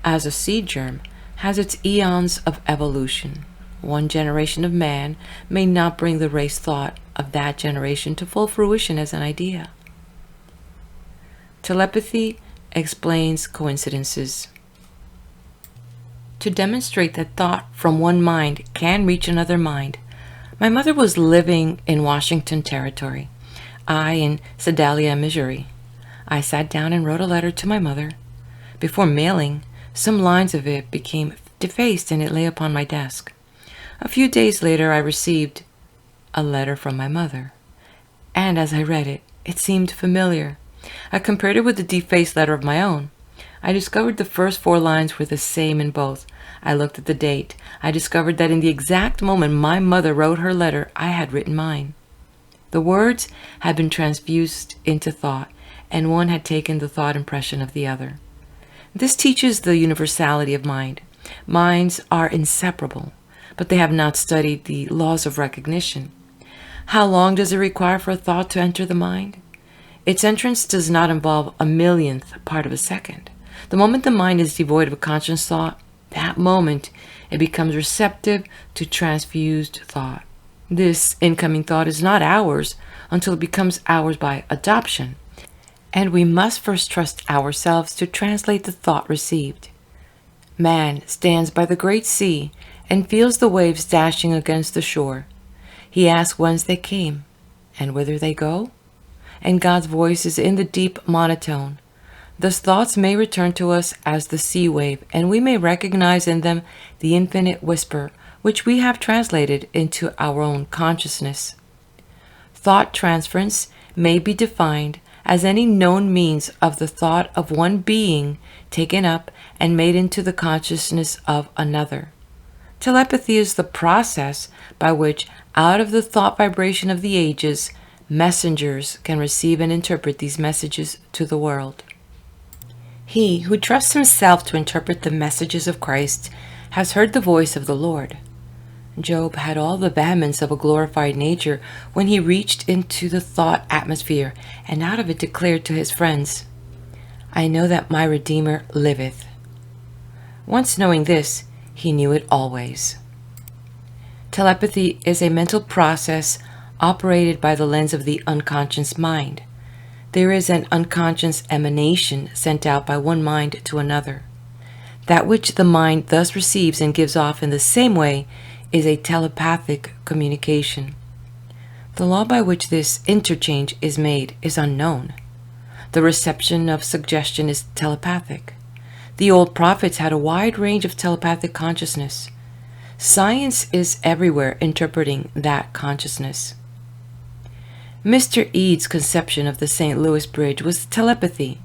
S1: as a seed germ, has its eons of evolution. One generation of man may not bring the race thought of that generation to full fruition as an idea. Telepathy explains coincidences. To demonstrate that thought from one mind can reach another mind, my mother was living in Washington Territory, I in Sedalia, Missouri. I sat down and wrote a letter to my mother. Before mailing, some lines of it became defaced and it lay upon my desk. A few days later, I received a letter from my mother, and as I read it, it seemed familiar. I compared it with the defaced letter of my own. I discovered the first 4 lines were the same in both. I looked at the date. I discovered that in the exact moment my mother wrote her letter, I had written mine. The words had been transfused into thought, and one had taken the thought impression of the other. This teaches the universality of mind. Minds are inseparable, but they have not studied the laws of recognition. How long does it require for a thought to enter the mind? Its entrance does not involve a millionth part of a second. The moment the mind is devoid of a conscious thought, that moment it becomes receptive to transfused thought. This incoming thought is not ours until it becomes ours by adoption, and we must first trust ourselves to translate the thought received. Man stands by the great sea and feels the waves dashing against the shore. He asks whence they came and whither they go, and God's voice is in the deep monotone. Thus thoughts may return to us as the sea wave, and we may recognize in them the infinite whisper which we have translated into our own consciousness. Thought transference may be defined as any known means of the thought of one being taken up and made into the consciousness of another. Telepathy is the process by which, out of the thought vibration of the ages, messengers can receive and interpret these messages to the world. He who trusts himself to interpret the messages of Christ has heard the voice of the Lord. Job had all the vehemence of a glorified nature when he reached into the thought atmosphere and out of it declared to his friends, "I know that my Redeemer liveth." Once knowing this, he knew it always. Telepathy is a mental process operated by the lens of the unconscious mind. There is an unconscious emanation sent out by one mind to another. That which the mind thus receives and gives off in the same way is a telepathic communication. The law by which this interchange is made is unknown. The reception of suggestion is telepathic. The old prophets had a wide range of telepathic consciousness. Science is everywhere interpreting that consciousness. Mr. Eads' conception of the St. Louis Bridge was telepathy.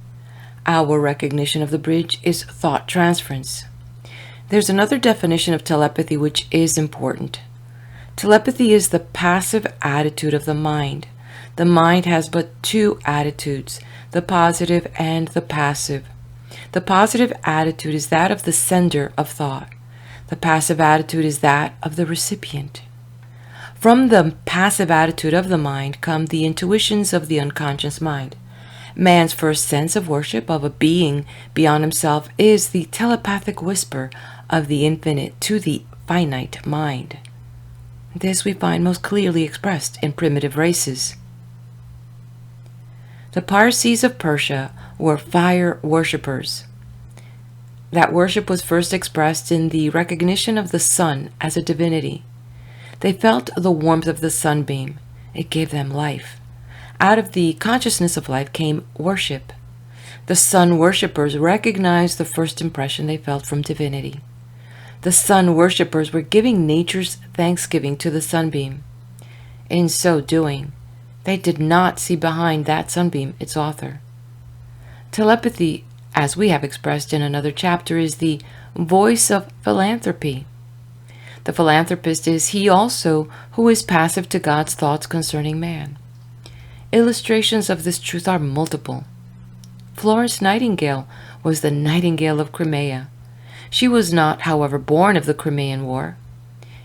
S1: Our recognition of the bridge is thought transference. There's another definition of telepathy which is important. Telepathy is the passive attitude of the mind. The mind has but 2 attitudes, the positive and the passive. The positive attitude is that of the sender of thought. The passive attitude is that of the recipient. From the passive attitude of the mind come the intuitions of the unconscious mind. Man's first sense of worship of a being beyond himself is the telepathic whisper of the infinite to the finite mind. This we find most clearly expressed in primitive races. The Parsis of Persia were fire worshippers. That worship was first expressed in the recognition of the sun as a divinity. They felt the warmth of the sunbeam. It gave them life. Out of the consciousness of life came worship. The sun worshippers recognized the first impression they felt from divinity. The sun worshippers were giving nature's thanksgiving to the sunbeam. In so doing, they did not see behind that sunbeam its author. Telepathy, as we have expressed in another chapter, is the voice of philanthropy. The philanthropist is he also who is passive to God's thoughts concerning man. Illustrations of this truth are multiple. Florence Nightingale was the Nightingale of Crimea. She was not, however, born of the Crimean War.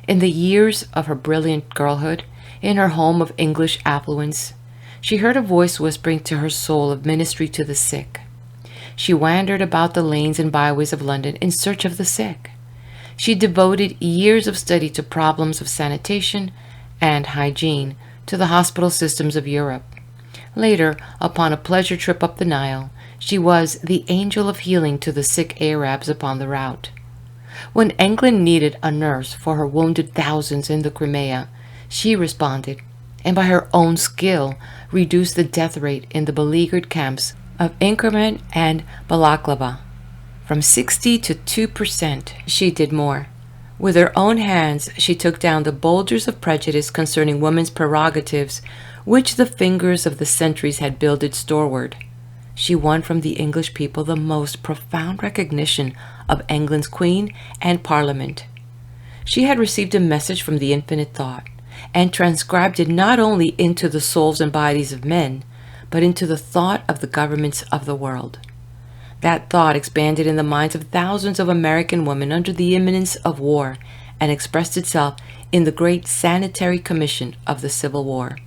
S1: In the years of her brilliant girlhood, in her home of English affluence, she heard a voice whispering to her soul of ministry to the sick. She wandered about the lanes and byways of London in search of the sick. She devoted years of study to problems of sanitation and hygiene to the hospital systems of Europe. Later, upon a pleasure trip up the Nile, she was the angel of healing to the sick Arabs upon the route. When England needed a nurse for her wounded thousands in the Crimea, she responded, and by her own skill reduced the death rate in the beleaguered camps of Inkerman and Balaklava. From 60 to 2%, she did more. With her own hands, she took down the boulders of prejudice concerning women's prerogatives, which the fingers of the centuries had builded storeward. She won from the English people the most profound recognition of England's Queen and Parliament. She had received a message from the infinite thought, and transcribed it not only into the souls and bodies of men, but into the thought of the governments of the world. That thought expanded in the minds of thousands of American women under the imminence of war, and expressed itself in the great Sanitary Commission of the Civil War.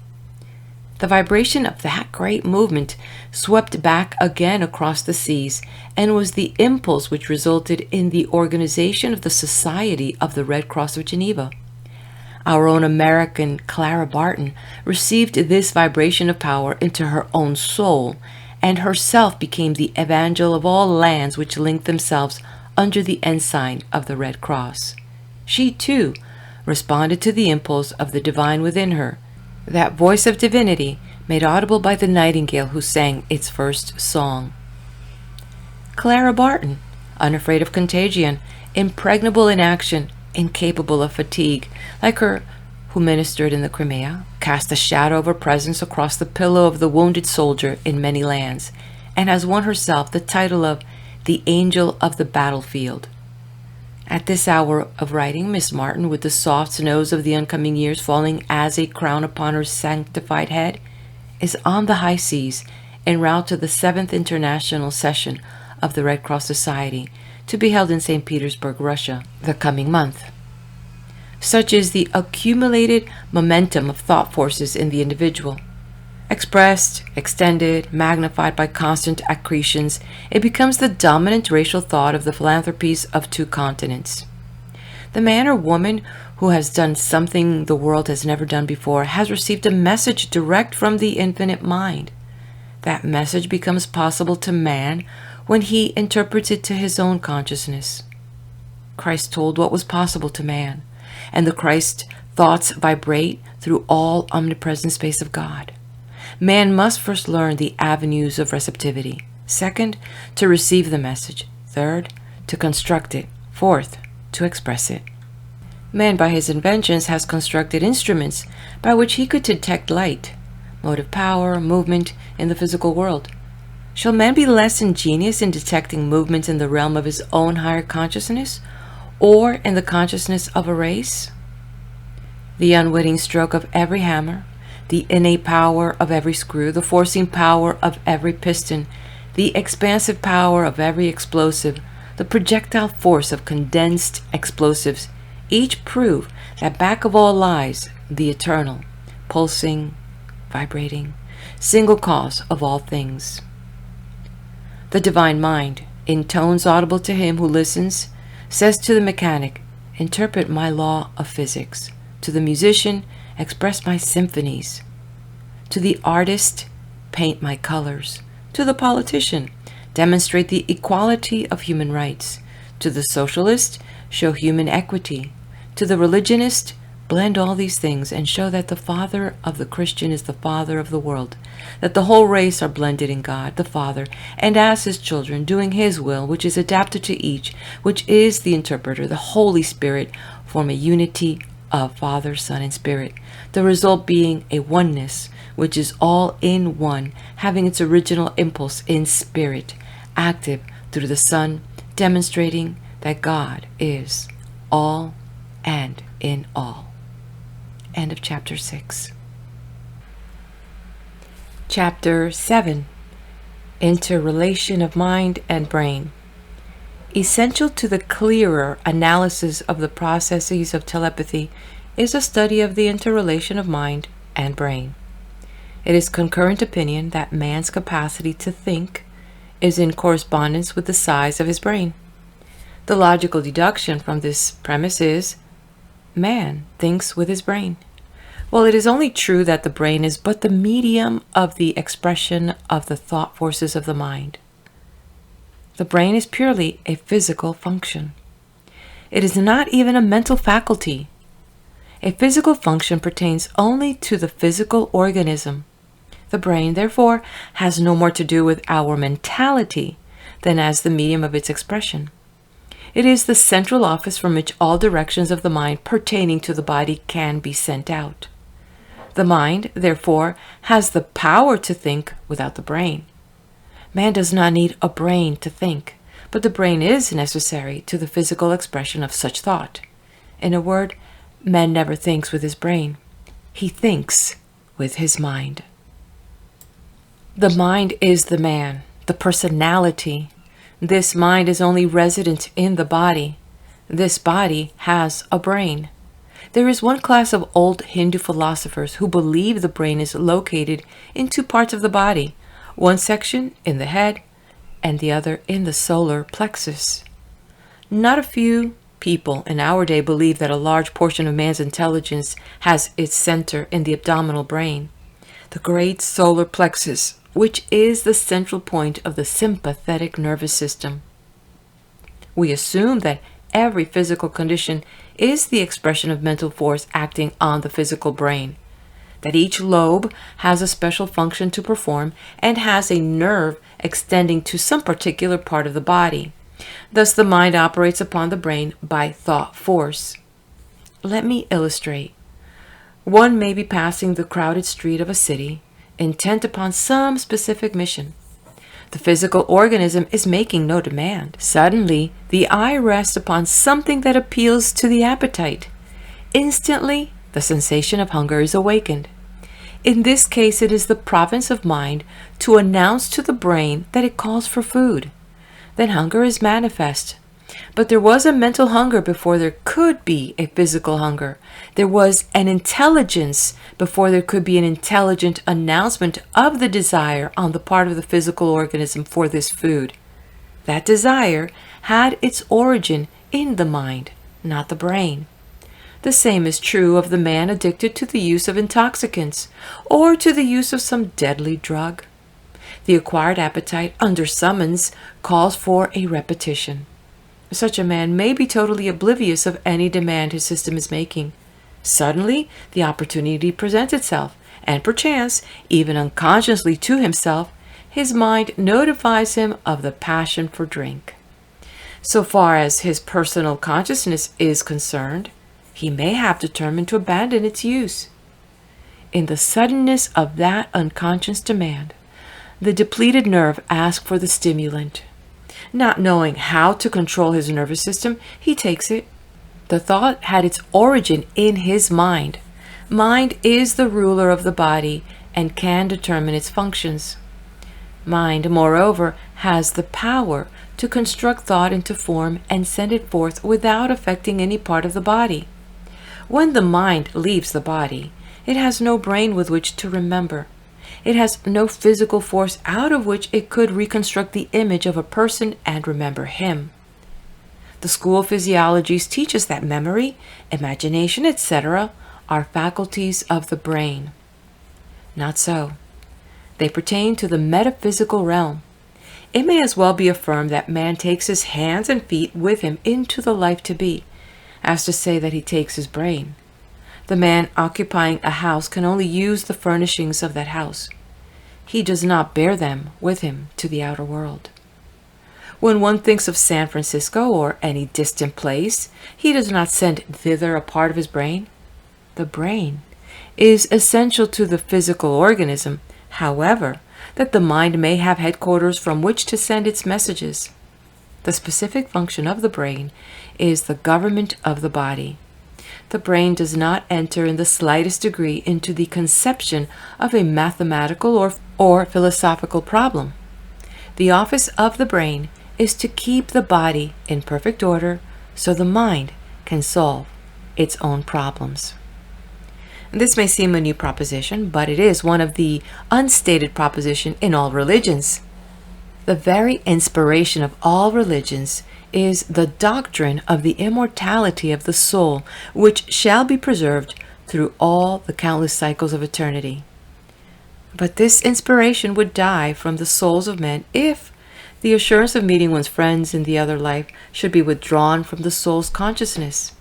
S1: The vibration of that great movement swept back again across the seas, and was the impulse which resulted in the organization of the Society of the Red Cross of Geneva. Our own American Clara Barton received this vibration of power into her own soul, and herself became the evangel of all lands which linked themselves under the ensign of the Red Cross. She, too, responded to the impulse of the divine within her, that voice of divinity made audible by the nightingale who sang its first song. Clara Barton, unafraid of contagion, impregnable in action, incapable of fatigue, like her who ministered in the Crimea, cast a shadow of her presence across the pillow of the wounded soldier in many lands, and has won herself the title of the Angel of the Battlefield. At this hour of writing, Miss Martin, with the soft snows of the oncoming years falling as a crown upon her sanctified head, is on the high seas en route to the 7th International Session of the Red Cross Society, to be held in St. Petersburg, Russia, the coming month. Such is the accumulated momentum of thought forces in the individual. Expressed, extended, magnified by constant accretions, it becomes the dominant racial thought of the philanthropies of two continents. The man or woman who has done something the world has never done before has received a message direct from the infinite mind. That message becomes possible to man when he interprets it to his own consciousness. Christ told what was possible to man, and the Christ thoughts vibrate through all omnipresent space of God. Man must first learn the avenues of receptivity. Second, to receive the message. Third, to construct it. Fourth, to express it. Man, by his inventions, has constructed instruments by which he could detect light, motive power, movement in the physical world. Shall man be less ingenious in detecting movements in the realm of his own higher consciousness, or in the consciousness of a race? The unwitting stroke of every hammer, the innate power of every screw, the forcing power of every piston, the expansive power of every explosive, the projectile force of condensed explosives, each prove that back of all lies the eternal, pulsing, vibrating, single cause of all things. The divine mind, in tones audible to him who listens, says to the mechanic, "Interpret my law of physics." To the musician, "Express my symphonies." To the artist, "Paint my colors." To the politician, "Demonstrate the equality of human rights." To the socialist, "Show human equity." To the religionist, "Blend all these things and show that the Father of the Christian is the Father of the world, that the whole race are blended in God, the Father, and as His children, doing His will, which is adapted to each, which is the interpreter, the Holy Spirit, form a unity of Father, Son, and Spirit, the result being a oneness, which is all in one, having its original impulse in Spirit, active through the Son, demonstrating that God is all and in all. End of chapter 6. Chapter 7. Interrelation of mind and brain. Essential to the clearer analysis of the processes of telepathy is a study of the interrelation of mind and brain. It is concurrent opinion that man's capacity to think is in correspondence with the size of his brain. The logical deduction from this premise is man thinks with his brain. Well, it is only true that the brain is but the medium of the expression of the thought forces of the mind. The brain is purely a physical function. It is not even a mental faculty. A physical function pertains only to the physical organism. The brain, therefore, has no more to do with our mentality than as the medium of its expression. It is the central office from which all directions of the mind pertaining to the body can be sent out. The mind, therefore, has the power to think without the brain. Man does not need a brain to think, but the brain is necessary to the physical expression of such thought. In a word, man never thinks with his brain. He thinks with his mind. The mind is the man, the personality. This mind is only resident in the body. This body has a brain. There is one class of old Hindu philosophers who believe the brain is located in two parts of the body, one section in the head and the other in the solar plexus. Not a few people in our day believe that a large portion of man's intelligence has its center in the abdominal brain, the great solar plexus, which is the central point of the sympathetic nervous system. We assume that every physical condition is the expression of mental force acting on the physical brain, that each lobe has a special function to perform and has a nerve extending to some particular part of the body. Thus, the mind operates upon the brain by thought force. Let me illustrate. One may be passing the crowded street of a city, intent upon some specific mission. The physical organism is making no demand. Suddenly, the eye rests upon something that appeals to the appetite. Instantly, the sensation of hunger is awakened. In this case, it is the province of mind to announce to the brain that it calls for food. Then hunger is manifest. But there was a mental hunger before there could be a physical hunger. There was an intelligence before there could be an intelligent announcement of the desire on the part of the physical organism for this food. That desire had its origin in the mind, not the brain. The same is true of the man addicted to the use of intoxicants or to the use of some deadly drug. The acquired appetite under summons calls for a repetition. Such a man may be totally oblivious of any demand his system is making. Suddenly, the opportunity presents itself, and perchance, even unconsciously to himself, his mind notifies him of the passion for drink. So far as his personal consciousness is concerned, he may have determined to abandon its use. In the suddenness of that unconscious demand, the depleted nerve asks for the stimulant. Not knowing how to control his nervous system, he takes it. The thought had its origin in his mind. Mind is the ruler of the body and can determine its functions. Mind, moreover, has the power to construct thought into form and send it forth without affecting any part of the body. When the mind leaves the body, it has no brain with which to remember. It has no physical force out of which it could reconstruct the image of a person and remember him. The school of physiology teaches that memory, imagination, etc. are faculties of the brain. Not so. They pertain to the metaphysical realm. It may as well be affirmed that man takes his hands and feet with him into the life to be, as to say that he takes his brain. The man occupying a house can only use the furnishings of that house. He does not bear them with him to the outer world. When one thinks of San Francisco or any distant place, he does not send thither a part of his brain. The brain is essential to the physical organism, however, that the mind may have headquarters from which to send its messages. The specific function of the brain is the government of the body. The brain does not enter in the slightest degree into the conception of a mathematical or philosophical problem. The office of the brain is to keep the body in perfect order so the mind can solve its own problems. This may seem a new proposition, but it is one of the unstated proposition in all religions. The very inspiration of all religions is the doctrine of the immortality of the soul, which shall be preserved through all the countless cycles of eternity. But this inspiration would die from the souls of men if the assurance of meeting one's friends in the other life should be withdrawn from the soul's consciousness.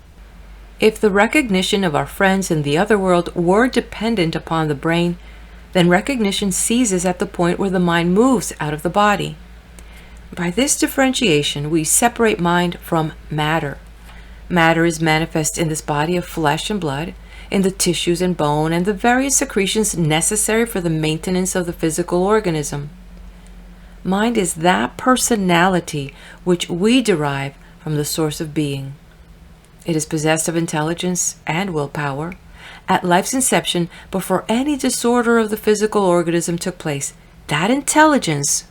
S1: If the recognition of our friends in the other world were dependent upon the brain, then recognition ceases at the point where the mind moves out of the body. By this differentiation, we separate mind from matter. Matter is manifest in this body of flesh and blood, in the tissues and bone, and the various secretions necessary for the maintenance of the physical organism. Mind is that personality which we derive from the source of being. It is possessed of intelligence and willpower. At life's inception, before any disorder of the physical organism took place, that intelligence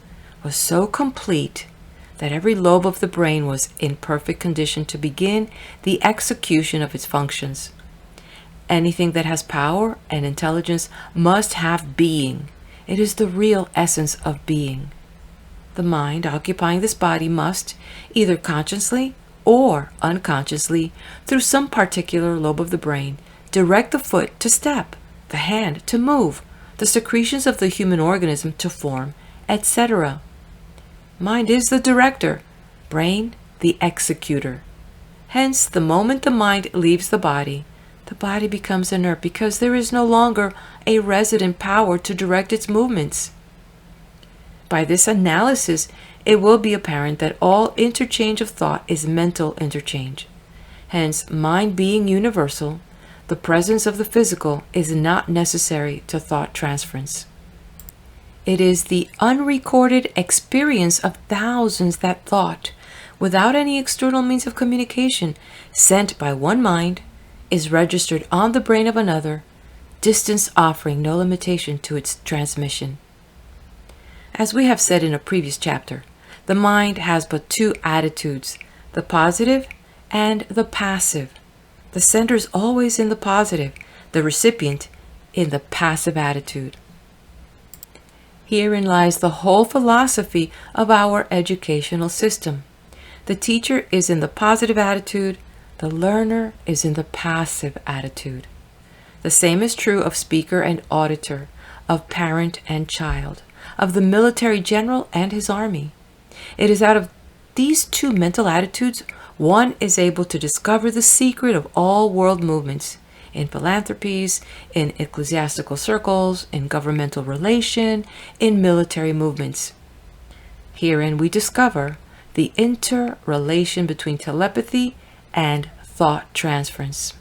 S1: was so complete that every lobe of the brain was in perfect condition to begin the execution of its functions. Anything that has power and intelligence must have being. It is the real essence of being. The mind occupying this body must, either consciously or unconsciously, through some particular lobe of the brain, direct the foot to step, the hand to move, the secretions of the human organism to form, etc. Mind is the director, brain the executor. Hence, the moment the mind leaves the body becomes inert because there is no longer a resident power to direct its movements. By this analysis, it will be apparent that all interchange of thought is mental interchange. Hence, mind being universal, the presence of the physical is not necessary to thought transference. It is the unrecorded experience of thousands that thought, without any external means of communication, sent by one mind, is registered on the brain of another, distance offering no limitation to its transmission. As we have said in a previous chapter, the mind has but two attitudes, the positive and the passive. The sender is always in the positive, the recipient in the passive attitude. Herein lies the whole philosophy of our educational system. The teacher is in the positive attitude, the learner is in the passive attitude. The same is true of speaker and auditor, of parent and child, of the military general and his army. It is out of these two mental attitudes one is able to discover the secret of all world movements, in philanthropies, in ecclesiastical circles, in governmental relation, in military movements. Herein we discover the interrelation between telepathy and thought transference.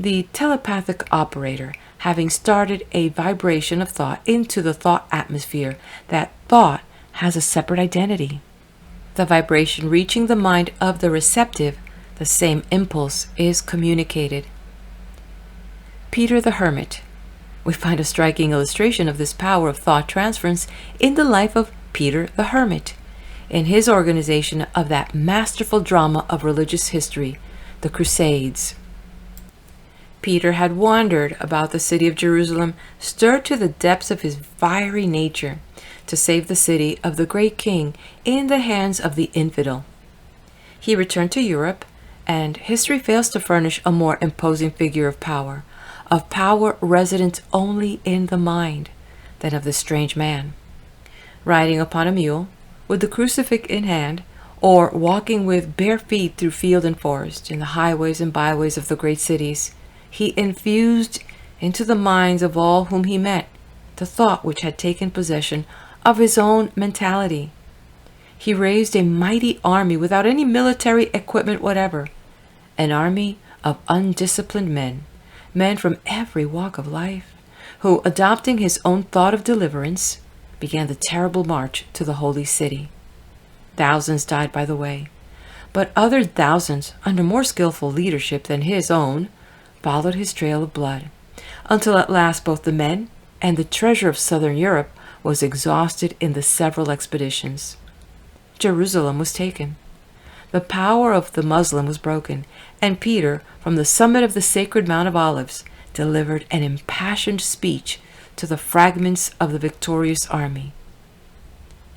S1: The telepathic operator, having started a vibration of thought into the thought atmosphere, that thought has a separate identity. The vibration reaching the mind of the receptive, the same impulse is communicated. Peter the Hermit. We find a striking illustration of this power of thought transference in the life of Peter the Hermit, in his organization of that masterful drama of religious history, the Crusades. Peter had wandered about the city of Jerusalem, stirred to the depths of his fiery nature, to save the city of the great king in the hands of the infidel. He returned to Europe, and history fails to furnish a more imposing figure of power resident only in the mind, than of this strange man. Riding upon a mule, with the crucifix in hand, or walking with bare feet through field and forest, in the highways and byways of the great cities, he infused into the minds of all whom he met the thought which had taken possession of his own mentality. He raised a mighty army without any military equipment whatever, an army of undisciplined men, men from every walk of life, who, adopting his own thought of deliverance, began the terrible march to the holy city. Thousands died by the way, but other thousands, under more skillful leadership than his own, followed his trail of blood, until at last both the men and the treasure of southern Europe was exhausted in the several expeditions. Jerusalem was taken. The power of the Muslim was broken, and Peter, from the summit of the sacred Mount of Olives, delivered an impassioned speech to the fragments of the victorious army.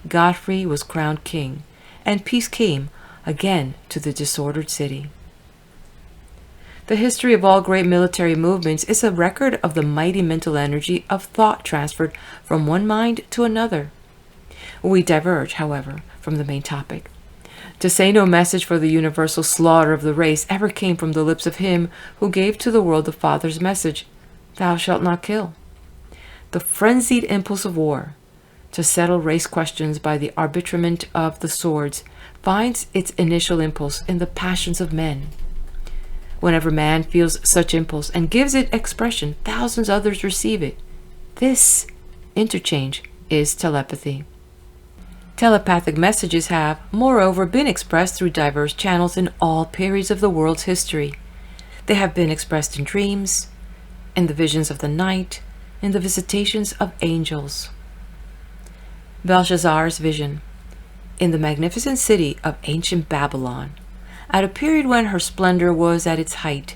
S1: Godfrey was crowned king, and peace came again to the disordered city. The history of all great military movements is a record of the mighty mental energy of thought transferred from one mind to another. We diverge, however, from the main topic. To say no message for the universal slaughter of the race ever came from the lips of him who gave to the world the Father's message, "Thou shalt not kill." The frenzied impulse of war, to settle race questions by the arbitrament of the swords, finds its initial impulse in the passions of men. Whenever man feels such impulse and gives it expression, thousands others receive it. This interchange is telepathy. Telepathic messages have, moreover, been expressed through diverse channels in all periods of the world's history. They have been expressed in dreams, in the visions of the night, in the visitations of angels. Belshazzar's vision. In the magnificent city of ancient Babylon, at a period when her splendor was at its height,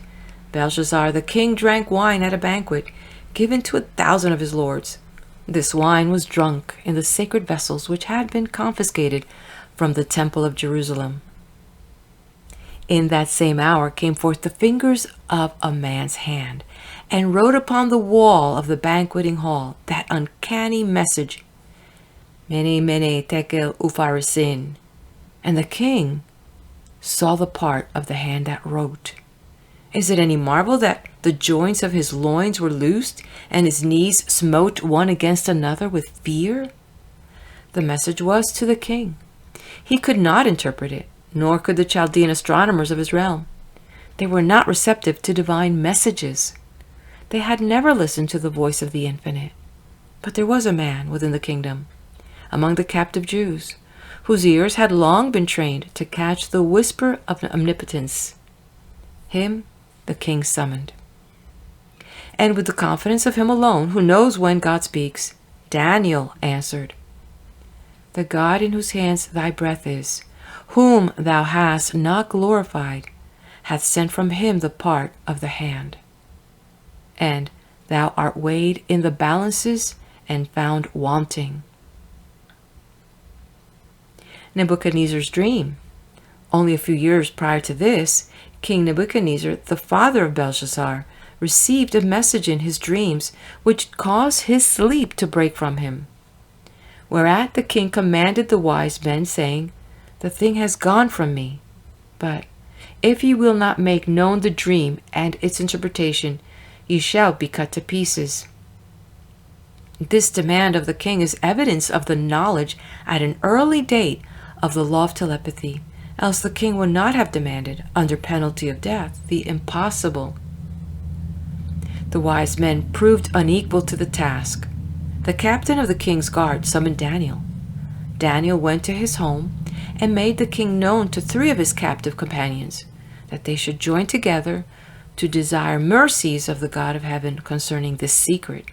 S1: Belshazzar the king drank wine at a banquet given to 1,000 of his lords. This wine was drunk in the sacred vessels which had been confiscated from the temple of Jerusalem. In that same hour came forth the fingers of a man's hand, and wrote upon the wall of the banqueting hall that uncanny message, Mene, mene, tekel, upharsin. And the king saw the part of the hand that wrote. Is it any marvel that the joints of his loins were loosed, and his knees smote one against another with fear? The message was to the king. He could not interpret it, nor could the Chaldean astronomers of his realm. They were not receptive to divine messages. They had never listened to the voice of the infinite. But there was a man within the kingdom, among the captive Jews, whose ears had long been trained to catch the whisper of omnipotence. Him the king summoned. And with the confidence of him alone, who knows when God speaks, Daniel answered, "The God in whose hands thy breath is, whom thou hast not glorified, hath sent from him the part of the hand. And thou art weighed in the balances and found wanting." Nebuchadnezzar's dream. Only a few years prior to this, King Nebuchadnezzar, the father of Belshazzar, received a message in his dreams which caused his sleep to break from him. Whereat the king commanded the wise men, saying, "The thing has gone from me. But if ye will not make known the dream and its interpretation, ye shall be cut to pieces." This demand of the king is evidence of the knowledge at an early date of the law of telepathy, else the king would not have demanded, under penalty of death, the impossible. The wise men proved unequal to the task. The captain of the king's guard summoned Daniel. Daniel went to his home and made the king known to 3 of his captive companions that they should join together to desire mercies of the God of heaven concerning this secret.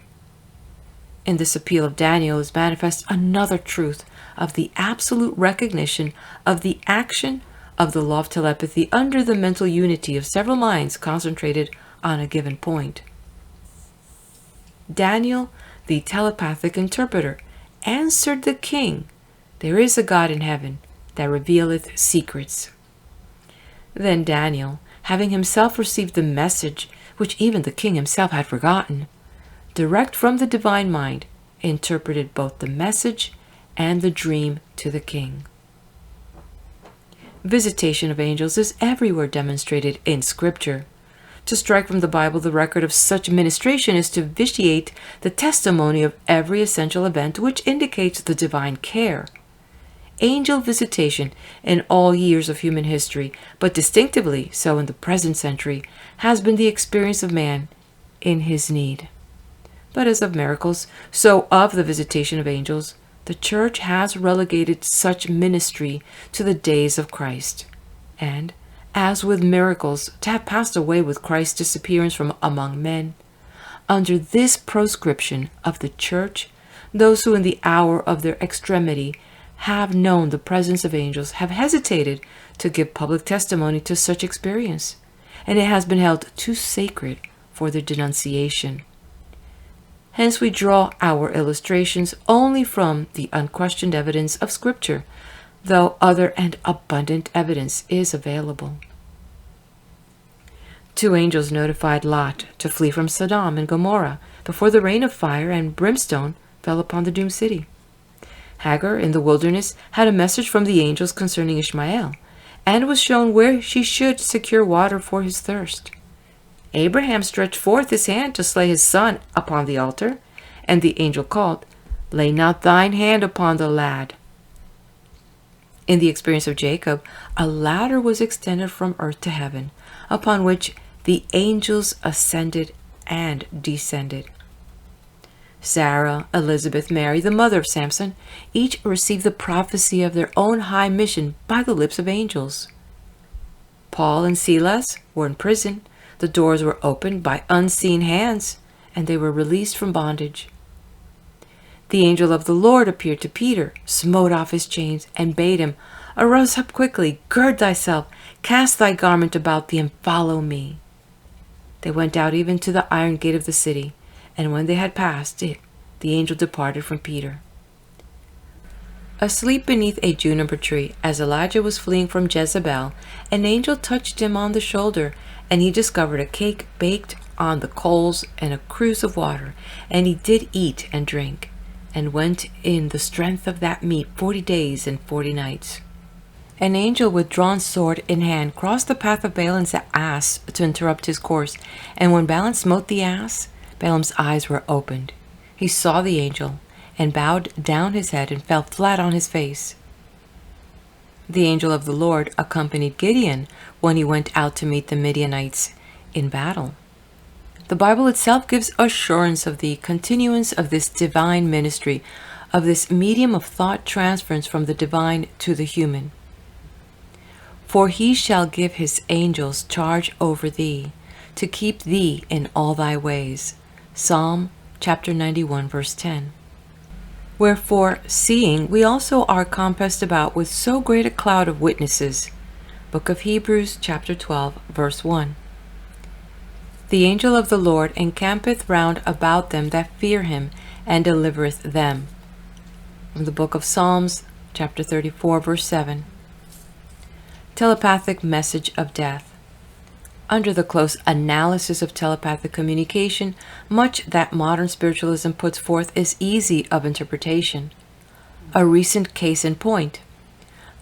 S1: In this appeal of Daniel is manifest another truth of the absolute recognition of the action of the law of telepathy under the mental unity of several minds concentrated on a given point. Daniel, the telepathic interpreter, answered the king, "There is a God in heaven that revealeth secrets." Then Daniel, having himself received the message which even the king himself had forgotten, direct from the divine mind, interpreted both the message and the dream to the king. Visitation of angels is everywhere demonstrated in Scripture. To strike from the Bible the record of such ministration is to vitiate the testimony of every essential event which indicates the divine care. Angel visitation in all years of human history, but distinctively so in the present century, has been the experience of man in his need. But as of miracles, so of the visitation of angels, the Church has relegated such ministry to the days of Christ, and, as with miracles, to have passed away with Christ's disappearance from among men. Under this proscription of the Church, those who in the hour of their extremity have known the presence of angels have hesitated to give public testimony to such experience, and it has been held too sacred for their denunciation. Hence we draw our illustrations only from the unquestioned evidence of Scripture, though other and abundant evidence is available. 2 angels notified Lot to flee from Sodom and Gomorrah before the rain of fire and brimstone fell upon the doomed city. Hagar in the wilderness had a message from the angels concerning Ishmael, and was shown where she should secure water for his thirst. Abraham stretched forth his hand to slay his son upon the altar, and the angel called, "Lay not thine hand upon the lad." In the experience of Jacob, a ladder was extended from earth to heaven, upon which the angels ascended and descended. Sarah, Elizabeth, Mary, the mother of Samson, each received the prophecy of their own high mission by the lips of angels. Paul and Silas were in prison. The doors were opened by unseen hands, and they were released from bondage. The angel of the Lord appeared to Peter, smote off his chains, and bade him, "Arise up quickly, gird thyself, cast thy garment about thee, and follow me." They went out even to the iron gate of the city, and when they had passed it, the angel departed from Peter. Asleep beneath a juniper tree, as Elijah was fleeing from Jezebel, an angel touched him on the shoulder, and he discovered a cake baked on the coals and a cruse of water, and he did eat and drink, and went in the strength of that meat 40 days and 40 nights. An angel with drawn sword in hand crossed the path of Balaam's ass to interrupt his course, and when Balaam smote the ass, Balaam's eyes were opened. He saw the angel, and bowed down his head and fell flat on his face. The angel of the Lord accompanied Gideon when he went out to meet the Midianites in battle. The Bible itself gives assurance of the continuance of this divine ministry, of this medium of thought transference from the divine to the human. "For he shall give his angels charge over thee, to keep thee in all thy ways." Psalm chapter 91, verse 10. Wherefore, seeing we also are compassed about with so great a cloud of witnesses. Book of Hebrews chapter 12, verse 1. The angel of the Lord encampeth round about them that fear him, and delivereth them. From the book of Psalms chapter 34, verse 7. Telepathic message of death. Under the close analysis of telepathic communication, much that modern spiritualism puts forth is easy of interpretation. A recent case in point.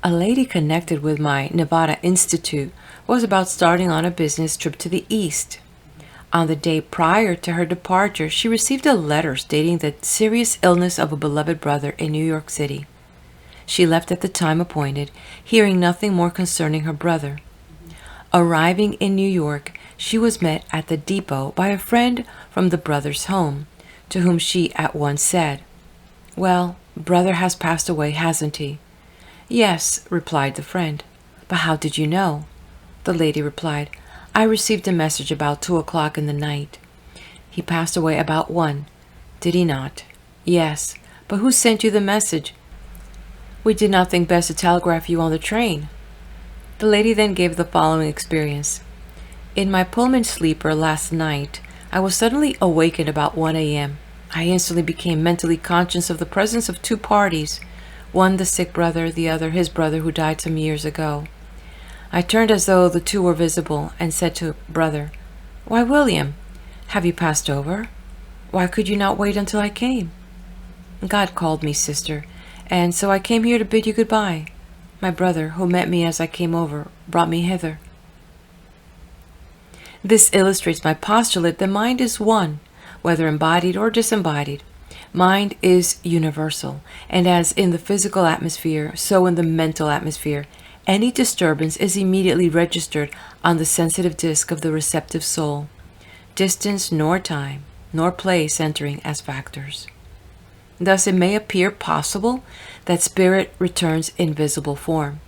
S1: A lady connected with my Nevada Institute was about starting on a business trip to the East. On the day prior to her departure, she received a letter stating the serious illness of a beloved brother in New York City. She left at the time appointed, hearing nothing more concerning her brother. Arriving in New York, she was met at the depot by a friend from the brother's home, to whom she at once said, "Well, brother has passed away, hasn't he?" "Yes," replied the friend. "But how did you know?" The lady replied, "I received a message about 2 o'clock in the night. He passed away about 1. Did he not?" "Yes. But who sent you the message?" "We did not think best to telegraph you on the train." The lady then gave the following experience. "In my Pullman sleeper last night, I was suddenly awakened about 1 a.m. I instantly became mentally conscious of the presence of 2 parties, one the sick brother, the other his brother who died some years ago. I turned as though the 2 were visible and said to brother, 'Why, William, have you passed over? Why could you not wait until I came?' 'God called me, sister, and so I came here to bid you goodbye. My brother, who met me as I came over, brought me hither.'" This illustrates my postulate that mind is one, whether embodied or disembodied. Mind is universal, and as in the physical atmosphere, so in the mental atmosphere, any disturbance is immediately registered on the sensitive disc of the receptive soul, distance nor time, nor place entering as factors. Thus it may appear possible that spirit returns in visible form.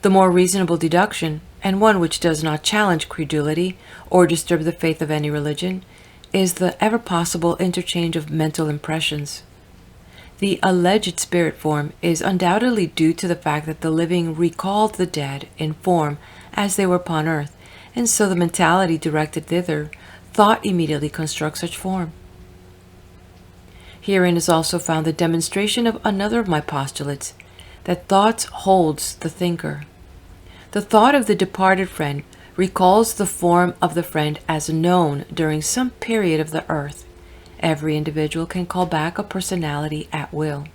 S1: The more reasonable deduction, and one which does not challenge credulity or disturb the faith of any religion, is the ever-possible interchange of mental impressions. The alleged spirit form is undoubtedly due to the fact that the living recalled the dead in form as they were upon earth, and so the mentality directed thither thought immediately constructs such form. Herein is also found the demonstration of another of my postulates, that thought holds the thinker. The thought of the departed friend recalls the form of the friend as known during some period of the earth. Every individual can call back a personality at will.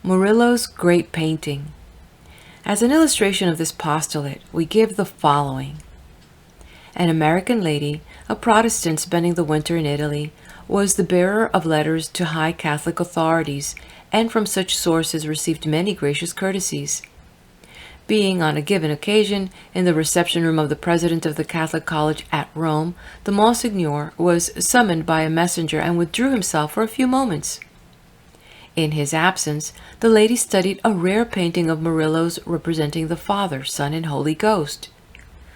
S1: Murillo's great painting. As an illustration of this postulate, we give the following. An American lady, a Protestant spending the winter in Italy, was the bearer of letters to high Catholic authorities, and from such sources received many gracious courtesies. Being on a given occasion in the reception room of the president of the Catholic College at Rome, the Monsignor was summoned by a messenger and withdrew himself for a few moments. In his absence, the lady studied a rare painting of Murillo's representing the Father, Son, and Holy Ghost.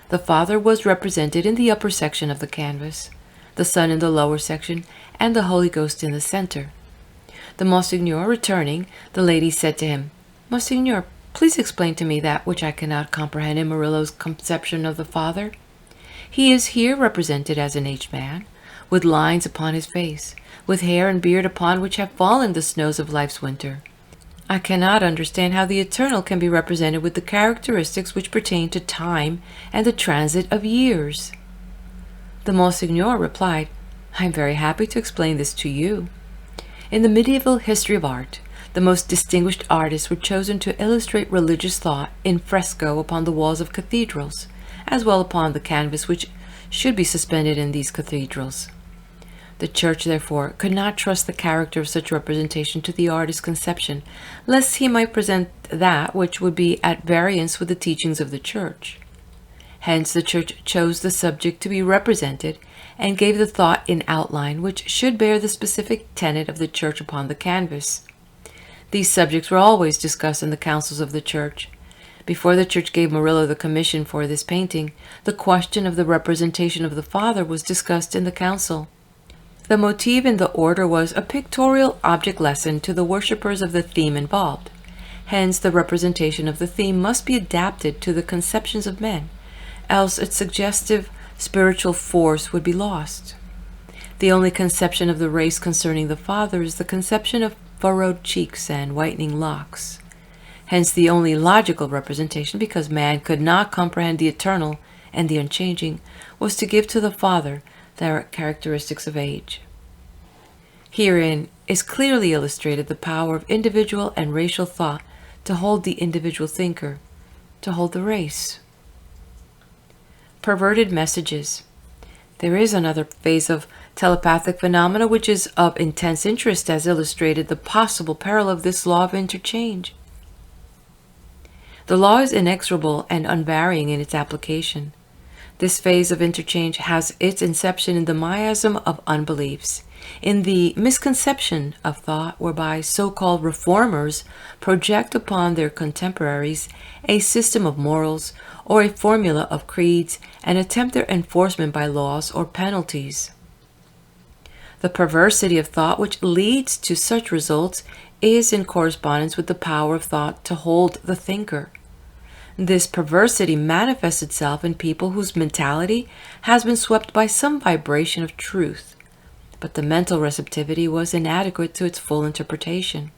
S1: The Father was represented in the upper section of the canvas, the Son in the lower section, and the Holy Ghost in the center. The Monsignor returning, the lady said to him, "Monsignor, please explain to me that which I cannot comprehend in Murillo's conception of the Father. He is here represented as an aged man, with lines upon his face, with hair and beard upon which have fallen the snows of life's winter. I cannot understand how the eternal can be represented with the characteristics which pertain to time and the transit of years." The Monsignor replied, "I am very happy to explain this to you. In the medieval history of art, the most distinguished artists were chosen to illustrate religious thought in fresco upon the walls of cathedrals, as well upon the canvas which should be suspended in these cathedrals. The Church, therefore, could not trust the character of such representation to the artist's conception, lest he might present that which would be at variance with the teachings of the Church. Hence the Church chose the subject to be represented, and gave the thought in outline which should bear the specific tenet of the Church upon the canvas. These subjects were always discussed in the councils of the Church. Before the Church gave Murillo the commission for this painting, the question of the representation of the Father was discussed in the council. The motive in the order was a pictorial object lesson to the worshippers of the theme involved. Hence the representation of the theme must be adapted to the conceptions of men, else its suggestive spiritual force would be lost. The only conception of the race concerning the Father is the conception of furrowed cheeks and whitening locks. Hence the only logical representation, because man could not comprehend the eternal and the unchanging, was to give to the Father the characteristics of age. Herein is clearly illustrated the power of individual and racial thought to hold the individual thinker, to hold the race. Perverted messages. There is another phase of telepathic phenomena which is of intense interest, as illustrated the possible peril of this law of interchange. The law is inexorable and unvarying in its application. This phase of interchange has its inception in the miasm of unbeliefs, in the misconception of thought whereby so-called reformers project upon their contemporaries a system of morals or a formula of creeds and attempt their enforcement by laws or penalties. The perversity of thought which leads to such results is in correspondence with the power of thought to hold the thinker. This perversity manifests itself in people whose mentality has been swept by some vibration of truth, but the mental receptivity was inadequate to its full interpretation.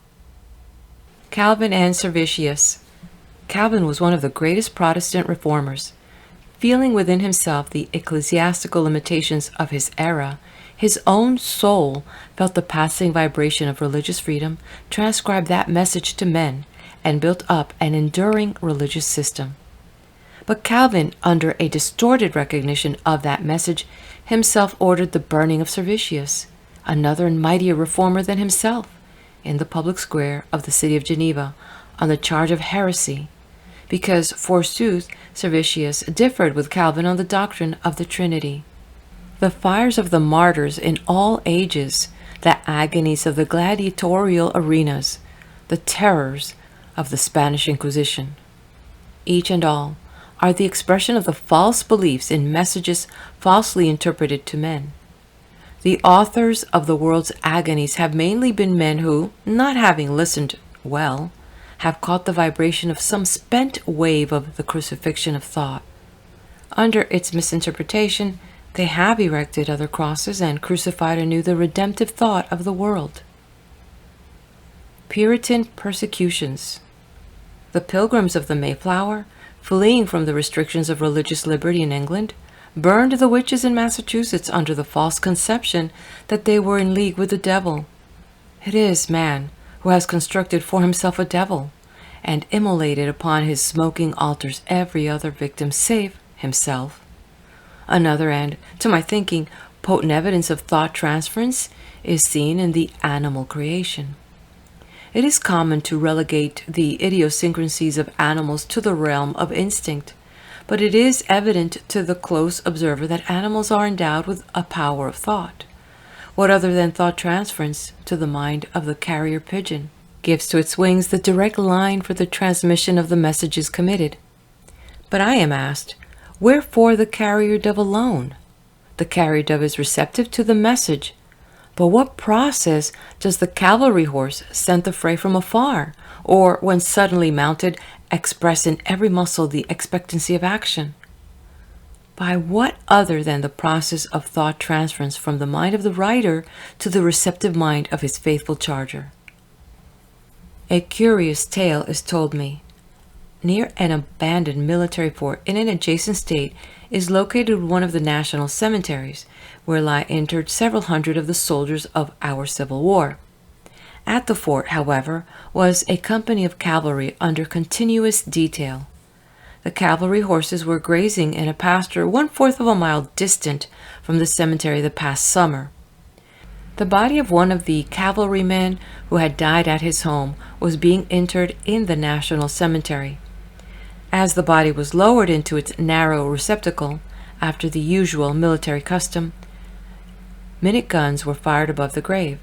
S1: Calvin and Servetus. Calvin was one of the greatest Protestant reformers. Feeling within himself the ecclesiastical limitations of his era, his own soul felt the passing vibration of religious freedom, transcribed that message to men, and built up an enduring religious system. But Calvin, under a distorted recognition of that message, himself ordered the burning of Servetus, another and mightier reformer than himself, in the public square of the city of Geneva, on the charge of heresy, because, forsooth, Servetus differed with Calvin on the doctrine of the Trinity. The fires of the martyrs in all ages, the agonies of the gladiatorial arenas, the terrors of the Spanish Inquisition, each and all are the expression of the false beliefs in messages falsely interpreted to men. The authors of the world's agonies have mainly been men who, not having listened well, have caught the vibration of some spent wave of the crucifixion of thought. Under its misinterpretation, They have erected other crosses and crucified anew the redemptive thought of the world. Puritan persecutions. The Pilgrims of the Mayflower, fleeing from the restrictions of religious liberty in England, burned the witches in Massachusetts under the false conception that they were in league with the devil. It is man who has constructed for himself a devil, and immolated upon his smoking altars every other victim save himself. Another, and, to my thinking, potent evidence of thought transference is seen in the animal creation. It is common to relegate the idiosyncrasies of animals to the realm of instinct, but it is evident to the close observer that animals are endowed with a power of thought. What other than thought transference to the mind of the carrier pigeon gives to its wings the direct line for the transmission of the messages committed? But I am asked, wherefore the carrier dove alone? The carrier dove is receptive to the message, but what process does the cavalry horse scent the fray from afar, or, when suddenly mounted, express in every muscle the expectancy of action? By what other than the process of thought transference from the mind of the rider to the receptive mind of his faithful charger? A curious tale is told me. Near an abandoned military fort in an adjacent state is located one of the national cemeteries, where lie interred several hundred of the soldiers of our Civil War. At the fort, however, was a company of cavalry under continuous detail. The cavalry horses were grazing in a pasture 1/4 of a mile distant from the cemetery the past summer. The body of one of the cavalrymen who had died at his home was being interred in the national cemetery. As the body was lowered into its narrow receptacle, after the usual military custom, minute guns were fired above the grave.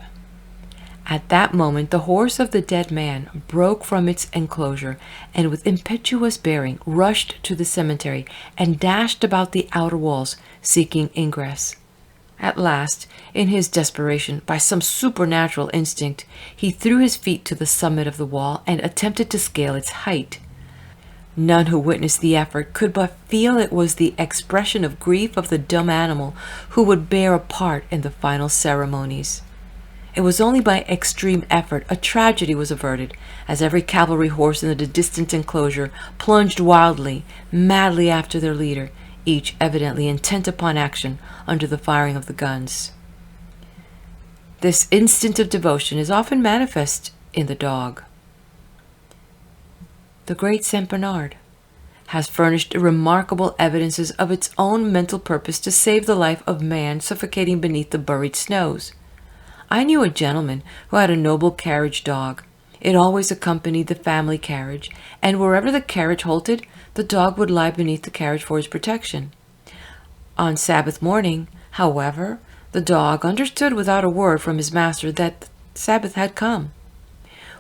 S1: At that moment the horse of the dead man broke from its enclosure and with impetuous bearing rushed to the cemetery and dashed about the outer walls, seeking ingress. At last, in his desperation, by some supernatural instinct, he threw his feet to the summit of the wall and attempted to scale its height. None who witnessed the effort could but feel it was the expression of grief of the dumb animal who would bear a part in the final ceremonies. It was only by extreme effort a tragedy was averted, as every cavalry horse in the distant enclosure plunged wildly, madly after their leader, each evidently intent upon action under the firing of the guns. This instinct of devotion is often manifest in the dog. The great Saint Bernard has furnished remarkable evidences of its own mental purpose to save the life of man suffocating beneath the buried snows. I knew a gentleman who had a noble carriage dog. It always accompanied the family carriage, and wherever the carriage halted, the dog would lie beneath the carriage for his protection. On Sabbath morning, however, the dog understood without a word from his master that Sabbath had come.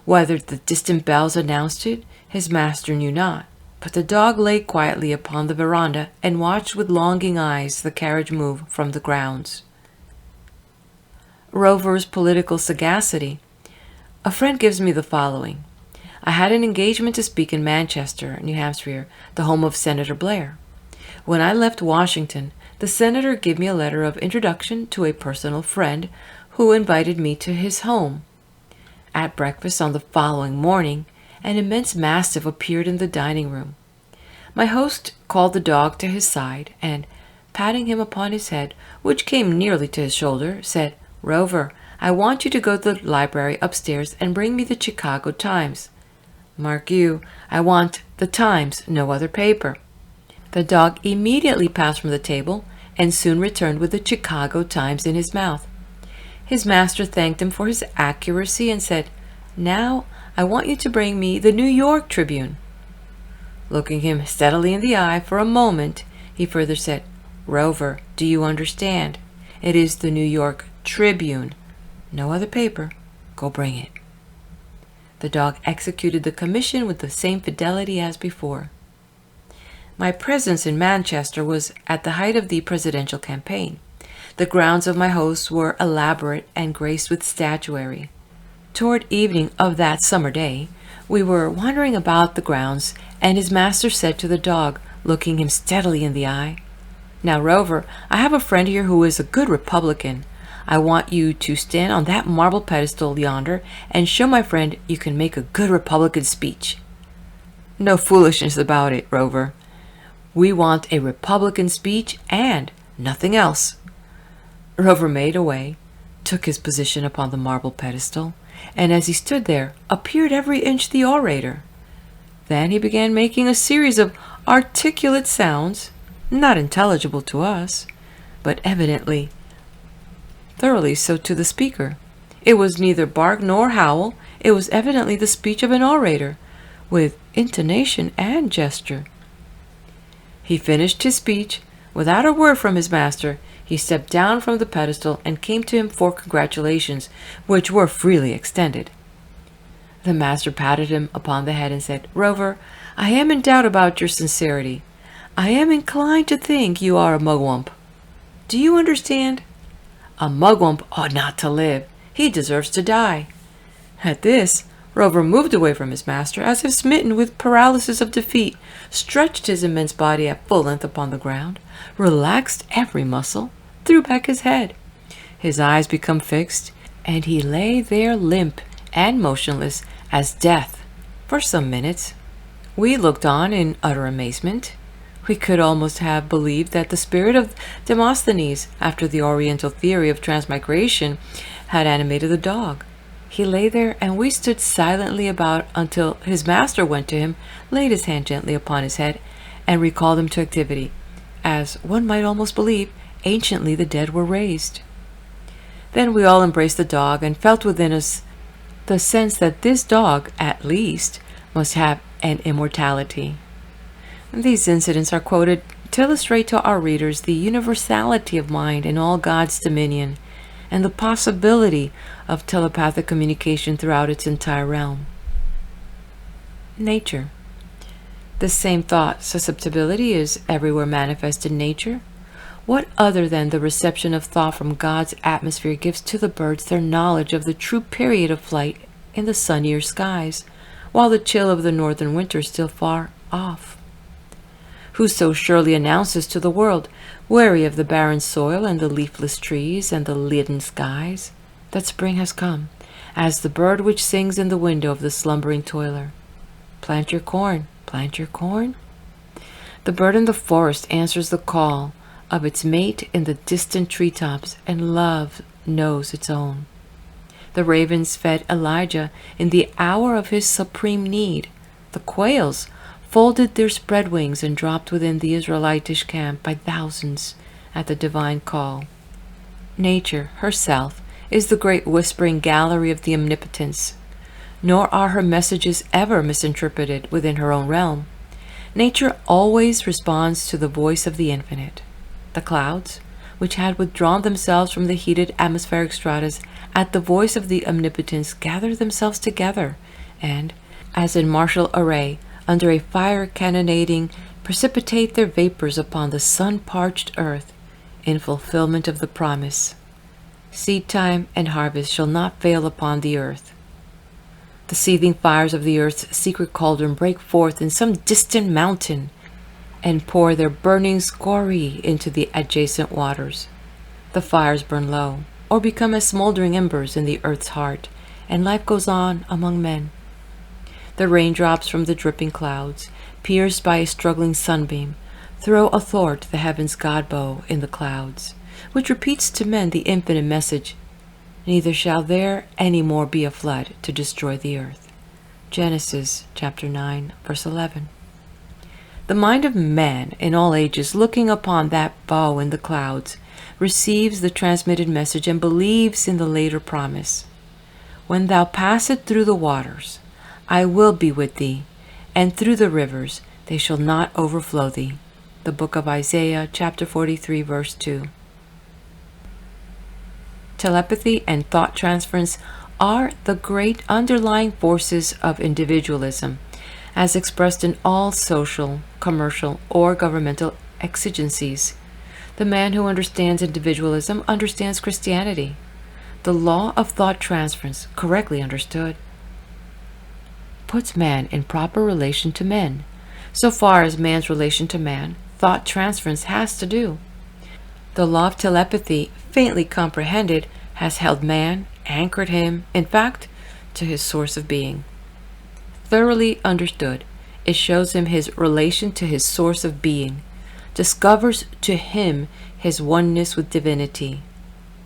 S1: Whether the distant bells announced it, his master knew not, but the dog lay quietly upon the veranda and watched with longing eyes the carriage move from the grounds. Rover's political sagacity. A friend gives me the following. I had an engagement to speak in Manchester, New Hampshire, the home of Senator Blair. When I left Washington, the senator gave me a letter of introduction to a personal friend who invited me to his home. At breakfast on the following morning, an immense mastiff appeared in the dining room. My host called the dog to his side and, patting him upon his head, which came nearly to his shoulder, said, "Rover, I want you to go to the library upstairs and bring me the Chicago Times. Mark you, I want the Times, no other paper." The dog immediately passed from the table and soon returned with the Chicago Times in his mouth. His master thanked him for his accuracy and said, "Now I want you to bring me the New York Tribune." Looking him steadily in the eye for a moment, he further said, "Rover, do you understand? It is the New York Tribune, no other paper. Go bring it." The dog executed the commission with the same fidelity as before. My presence in Manchester was at the height of the presidential campaign. The grounds of my host were elaborate and graced with statuary. Toward evening of that summer day, we were wandering about the grounds, and his master said to the dog, looking him steadily in the eye, Now, Rover, I have a friend here who is a good Republican. I want you to stand on that marble pedestal yonder and show my friend you can make a good Republican speech. No foolishness about it, Rover. We want a Republican speech and nothing else. Rover made away, took his position upon the marble pedestal, and as he stood there, appeared every inch the orator. Then he began making a series of articulate sounds, not intelligible to us, but evidently thoroughly so to the speaker. It was neither bark nor howl. It was evidently the speech of an orator, with intonation and gesture. He finished his speech. Without a word from his master, he stepped down from the pedestal and came to him for congratulations, which were freely extended. The master patted him upon the head and said, "Rover, I am in doubt about your sincerity. I am inclined to think you are a mugwump. Do you understand? A mugwump ought not to live. He deserves to die." At this, Rover moved away from his master as if smitten with paralysis of defeat, stretched his immense body at full length upon the ground, relaxed every muscle, threw back his head. His eyes became fixed, and he lay there limp and motionless as death for some minutes. We looked on in utter amazement. We could almost have believed that the spirit of Demosthenes, after the Oriental theory of transmigration, had animated the dog. He lay there, and we stood silently about until his master went to him, laid his hand gently upon his head, and recalled him to activity. As one might almost believe, anciently the dead were raised. Then we all embraced the dog and felt within us the sense that this dog, at least, must have an immortality. These incidents are quoted to illustrate to our readers the universality of mind in all God's dominion, and the possibility of telepathic communication throughout its entire realm. Nature. The same thought susceptibility is everywhere manifest in nature. What other than the reception of thought from God's atmosphere gives to the birds their knowledge of the true period of flight in the sunnier skies, while the chill of the northern winter is still far off? Who so surely announces to the world, weary of the barren soil and the leafless trees and the leaden skies, that spring has come, as the bird which sings in the window of the slumbering toiler, "Plant your corn, plant your corn"? The bird in the forest answers the call of its mate in the distant treetops, and love knows its own. The ravens fed Elijah in the hour of his supreme need. The quails folded their spread wings and dropped within the Israelitish camp by thousands at the divine call. Nature herself is the great whispering gallery of the omnipotence, nor are her messages ever misinterpreted within her own realm. Nature always responds to the voice of the infinite. The clouds, which had withdrawn themselves from the heated atmospheric stratus at the voice of the omnipotence, gather themselves together, and, as in martial array, under a fire cannonading, precipitate their vapors upon the sun-parched earth, in fulfillment of the promise. Seed time and harvest shall not fail upon the earth. The seething fires of the earth's secret cauldron break forth in some distant mountain, and pour their burning scoria into the adjacent waters. The fires burn low, or become as smoldering embers in the earth's heart, and life goes on among men. The raindrops from the dripping clouds, pierced by a struggling sunbeam, throw athwart the heaven's God-bow in the clouds, which repeats to men the infinite message, "Neither shall there any more be a flood to destroy the earth." Genesis chapter 9, verse 11. The mind of man in all ages, looking upon that bow in the clouds, receives the transmitted message and believes in the later promise. "When thou passest through the waters, I will be with thee, and through the rivers, they shall not overflow thee." The book of Isaiah, chapter 43, verse 2. Telepathy and thought-transference are the great underlying forces of individualism, as expressed in all social, commercial, or governmental exigencies. The man who understands individualism understands Christianity. The law of thought transference, correctly understood, puts man in proper relation to men, so far as man's relation to man thought transference has to do. The law of telepathy, faintly comprehended, has held man, anchored him, in fact, to his source of being. Thoroughly understood, it shows him his relation to his source of being, discovers to him his oneness with divinity,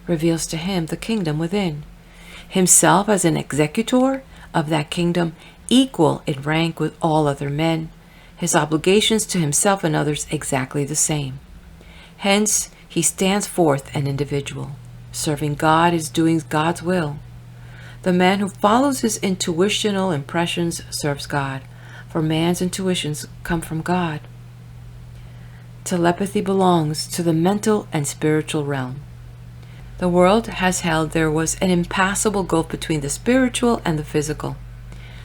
S1: reveals to him the kingdom within, himself as an executor of that kingdom, equal in rank with all other men, his obligations to himself and others exactly the same. Hence, he stands forth an individual. Serving God is doing God's will. The man who follows his intuitional impressions serves God, for man's intuitions come from God. Telepathy belongs to the mental and spiritual realm. The world has held there was an impassable gulf between the spiritual and the physical.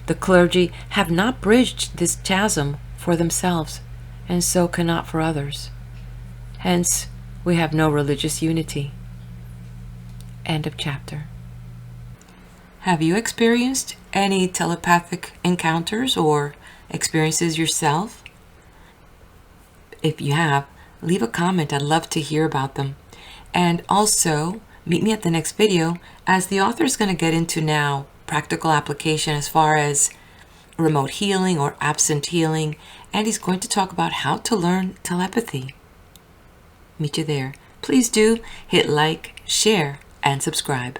S1: The clergy have not bridged this chasm for themselves, and so cannot for others. Hence, we have no religious unity. End of chapter. Have you experienced any telepathic encounters or experiences yourself? If you have, leave a comment. I'd love to hear about them. And also, meet me at the next video, as the author is going to get into now practical application as far as remote healing or absent healing, and he's going to talk about how to learn telepathy. Meet you there. Please do hit like, share, and subscribe.